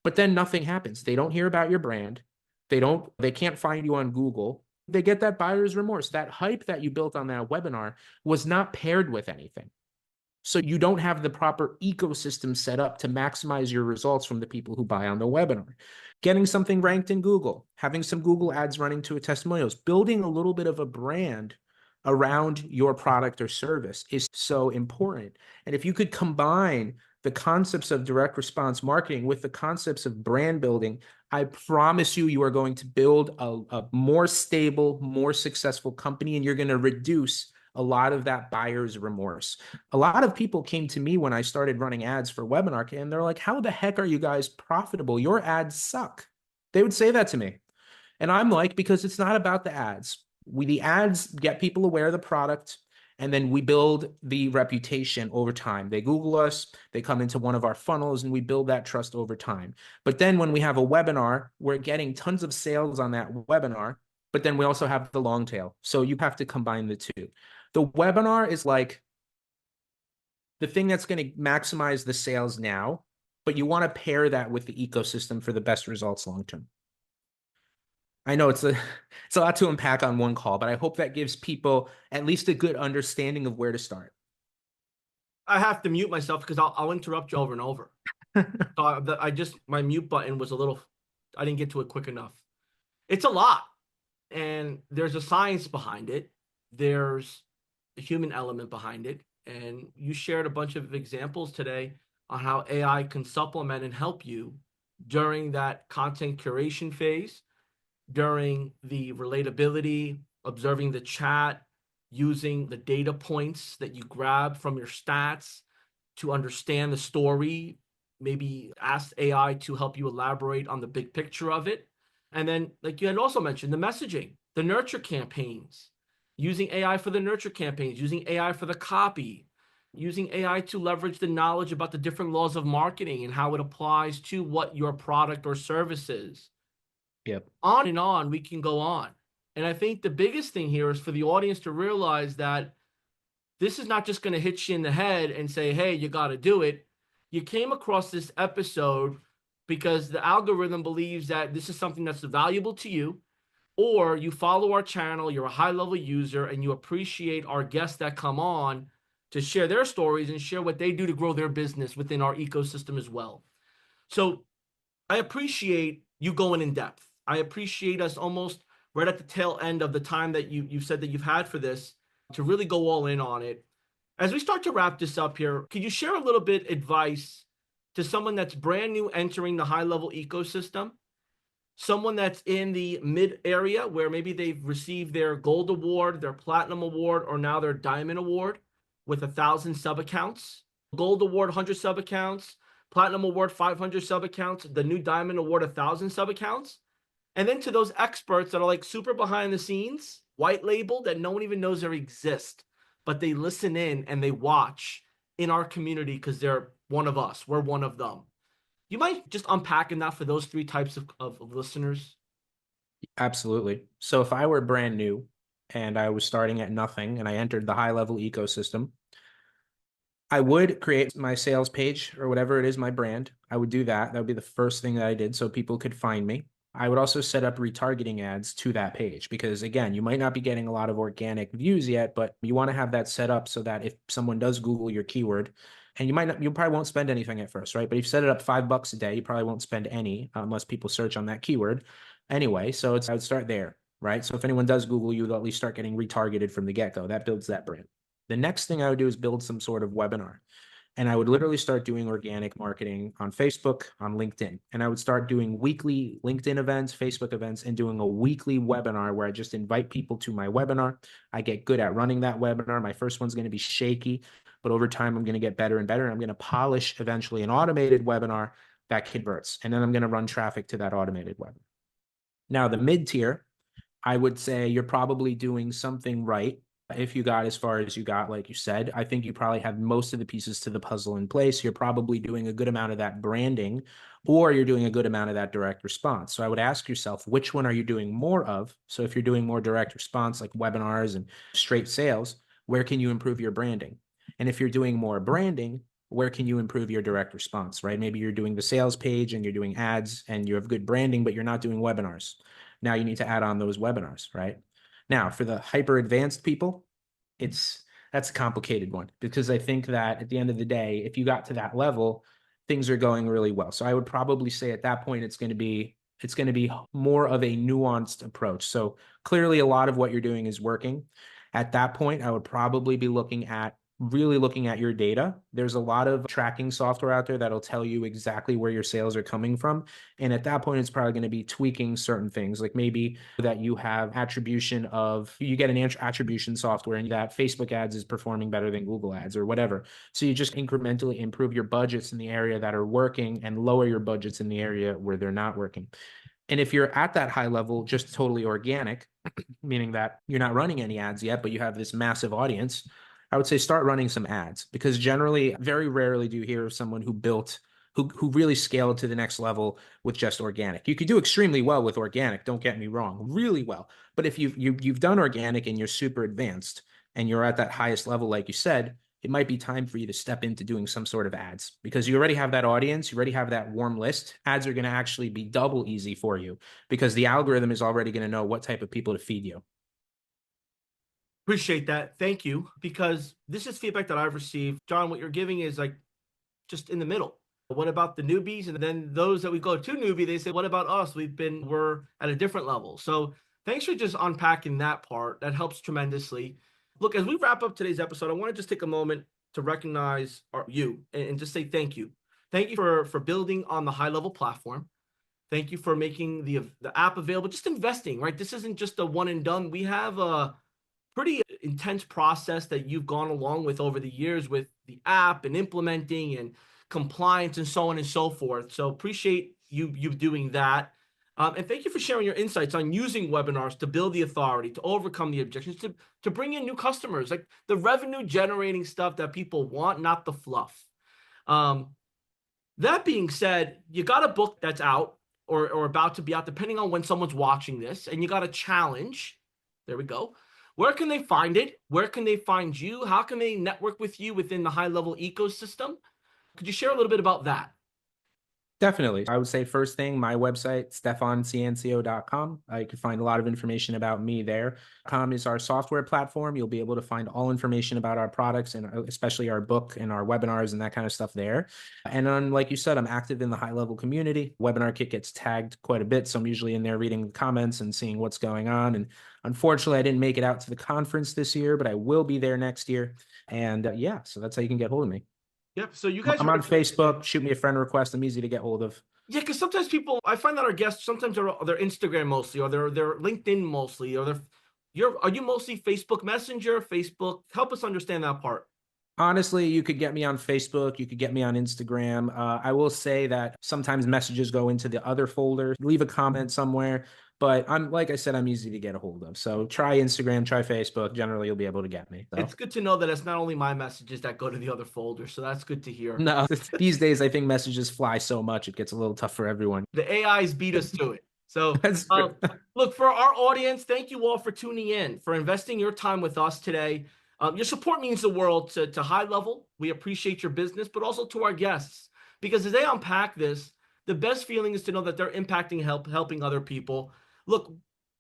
But then nothing happens. They don't hear about your brand. They can't find you on Google. They get that buyer's remorse. That hype that you built on that webinar was not paired with anything. So you don't have the proper ecosystem set up to maximize your results from the people who buy on the webinar. Getting something ranked in Google, having some Google ads running to a testimonials, building a little bit of a brand around your product or service is so important. And if you could combine the concepts of direct response marketing with the concepts of brand building, I promise you, you are going to build a more stable, more successful company, and you're going to reduce a lot of that buyer's remorse. A lot of people came to me when I started running ads for WebinarKit, and they're like, how the heck are you guys profitable? Your ads suck. They would say that to me. And I'm like, because it's not about the ads. The ads get people aware of the product, and then we build the reputation over time. They Google us, they come into one of our funnels, and we build that trust over time. But then when we have a webinar, we're getting tons of sales on that webinar, but then we also have the long tail. So you have to combine the two. The webinar is like the thing that's going to maximize the sales now, but you want to pair that with the ecosystem for the best results long term. I know it's a lot to unpack on one call, but I hope that gives people at least a good understanding of where to start. I have to mute myself because I'll interrupt you over and over. So my mute button was I didn't get to it quick enough. It's a lot, and there's a science behind it. There's a human element behind it, and you shared a bunch of examples today on how AI can supplement and help you during that content curation phase, during the relatability, observing the chat, using the data points that you grab from your stats to understand the story, maybe ask AI to help you elaborate on the big picture of it. And then, like you had also mentioned, the messaging, the nurture campaigns, using AI for the nurture campaigns, using AI for the copy, using AI to leverage the knowledge about the different laws of marketing and how it applies to what your product or service is. Yep. On and on, we can go on. And I think the biggest thing here is for the audience to realize that this is not just going to hit you in the head and say, hey, you got to do it. You came across this episode because the algorithm believes that this is something that's valuable to you, or you follow our channel, you're a high-level user, and you appreciate our guests that come on to share their stories and share what they do to grow their business within our ecosystem as well. So I appreciate you going in depth. I appreciate us almost right at the tail end of the time that you said that you've had for this to really go all in on it. As we start to wrap this up here, could you share a little bit advice to someone that's brand new entering the high-level ecosystem, someone that's in the mid area where maybe they've received their gold award, their platinum award, or now their diamond award with 1,000 sub accounts, gold award, 100 sub accounts, platinum award, 500 sub accounts, the new diamond award, 1,000 sub accounts. And then to those experts that are like super behind the scenes, white label, that no one even knows they exist, but they listen in and they watch in our community because they're one of us. We're one of them. You might just unpacking that for those three types of listeners. Absolutely. So if I were brand new and I was starting at nothing and I entered the high level ecosystem, I would create my sales page or whatever it is, my brand. I would do that. That would be the first thing that I did so people could find me. I would also set up retargeting ads to that page because, again, you might not be getting a lot of organic views yet, but you want to have that set up so that if someone does Google your keyword, and you probably won't spend anything at first, right? But if you set it up $5 a day, you probably won't spend any unless people search on that keyword anyway. So I would start there, right? So if anyone does Google you, they'll at least start getting retargeted from the get-go. That builds that brand. The next thing I would do is build some sort of webinar. And I would literally start doing organic marketing on Facebook, on LinkedIn. And I would start doing weekly LinkedIn events, Facebook events, and doing a weekly webinar where I just invite people to my webinar. I get good at running that webinar. My first one's going to be shaky, but over time, I'm going to get better and better. And I'm going to polish eventually an automated webinar that converts. And then I'm going to run traffic to that automated webinar. Now, the mid tier, I would say you're probably doing something right. If you got as far as you got, like you said, I think you probably have most of the pieces to the puzzle in place. You're probably doing a good amount of that branding, or you're doing a good amount of that direct response. So I would ask yourself, which one are you doing more of? So if you're doing more direct response, like webinars and straight sales, where can you improve your branding? And if you're doing more branding, where can you improve your direct response, right? Maybe you're doing the sales page and you're doing ads and you have good branding, but you're not doing webinars. Now you need to add on those webinars, right? Now, for the hyper advanced people, that's a complicated one because I think that at the end of the day, if you got to that level, things are going really well. So I would probably say at that point, it's going to be more of a nuanced approach. So clearly a lot of what you're doing is working. At that point, I would probably be really looking at your data. There's a lot of tracking software out there that'll tell you exactly where your sales are coming from. And at that point, it's probably going to be tweaking certain things, like maybe that you have you get an attribution software and that Facebook ads is performing better than Google ads or whatever. So you just incrementally improve your budgets in the area that are working and lower your budgets in the area where they're not working. And if you're at that high level, just totally organic, meaning that you're not running any ads yet, but you have this massive audience, I would say start running some ads because generally, very rarely do you hear of someone who really scaled to the next level with just organic. You could do extremely well with organic, don't get me wrong, really well. But if you've done organic and you're super advanced and you're at that highest level, like you said, it might be time for you to step into doing some sort of ads because you already have that audience, you already have that warm list. Ads are going to actually be double easy for you because the algorithm is already going to know what type of people to feed you. Appreciate that. Thank you. Because this is feedback that I've received. John, what you're giving is like just in the middle. What about the newbies? And then those that we go to newbie, they say, what about us? We're at a different level. So thanks for just unpacking that part. That helps tremendously. Look, as we wrap up today's episode, I want to just take a moment to recognize you and just say thank you. Thank you for building on the high level platform. Thank you for making the app available, just investing, right? This isn't just a one and done. We have a pretty intense process that you've gone along with over the years with the app and implementing and compliance and so on and so forth. So appreciate you doing that. And thank you for sharing your insights on using webinars to build the authority, to overcome the objections, to bring in new customers, like the revenue generating stuff that people want, not the fluff. That being said, you got a book that's out or about to be out, depending on when someone's watching this, and you got a challenge. There we go. Where can they find it? Where can they find you? How can they network with you within the high-level ecosystem? Could you share a little bit about that? Definitely. I would say first thing, my website, stefanciancio.com. You can find a lot of information about me there. Com is our software platform. You'll be able to find all information about our products and especially our book and our webinars and that kind of stuff there. And then, like you said, I'm active in the high-level community. WebinarKit gets tagged quite a bit, so I'm usually in there reading the comments and seeing what's going on. And unfortunately, I didn't make it out to the conference this year, but I will be there next year. And yeah, so that's how you can get hold of me. Yep. So you guys I'm on Facebook. Shoot me a friend request. I'm easy to get hold of. Yeah, because sometimes people, I find that our guests sometimes they're Instagram mostly, or they're LinkedIn mostly, or are you mostly Facebook Messenger, Facebook? Help us understand that part. Honestly, you could get me on Facebook. You could get me on Instagram. I will say that sometimes messages go into the other folder. Leave a comment somewhere. But like I said, I'm easy to get a hold of. So try Instagram, try Facebook. Generally, you'll be able to get me. So. It's good to know that it's not only my messages that go to the other folder. So that's good to hear. No, these days, I think messages fly so much, it gets a little tough for everyone. The AIs beat us to it. So true. Look, for our audience, thank you all for tuning in, for investing your time with us today. Your support means the world to high level. We appreciate your business, but also to our guests, because as they unpack this the best feeling is to know that they're impacting, helping other people. Look,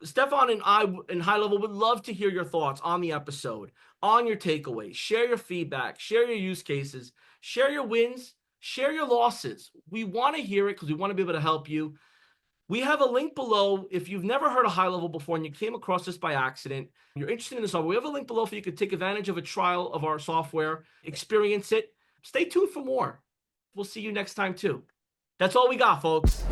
Stefan and I in High Level would love to hear your thoughts on the episode, on your takeaways. Share your feedback, share your use cases, share your wins, share your losses. We want to hear it because we want to be able to help you. We have a link below. If you've never heard of High Level before and you came across this by accident, you're interested in this software, we have a link below for you to take advantage of a trial of our software, experience it. Stay tuned for more. We'll see you next time too. That's all we got, folks.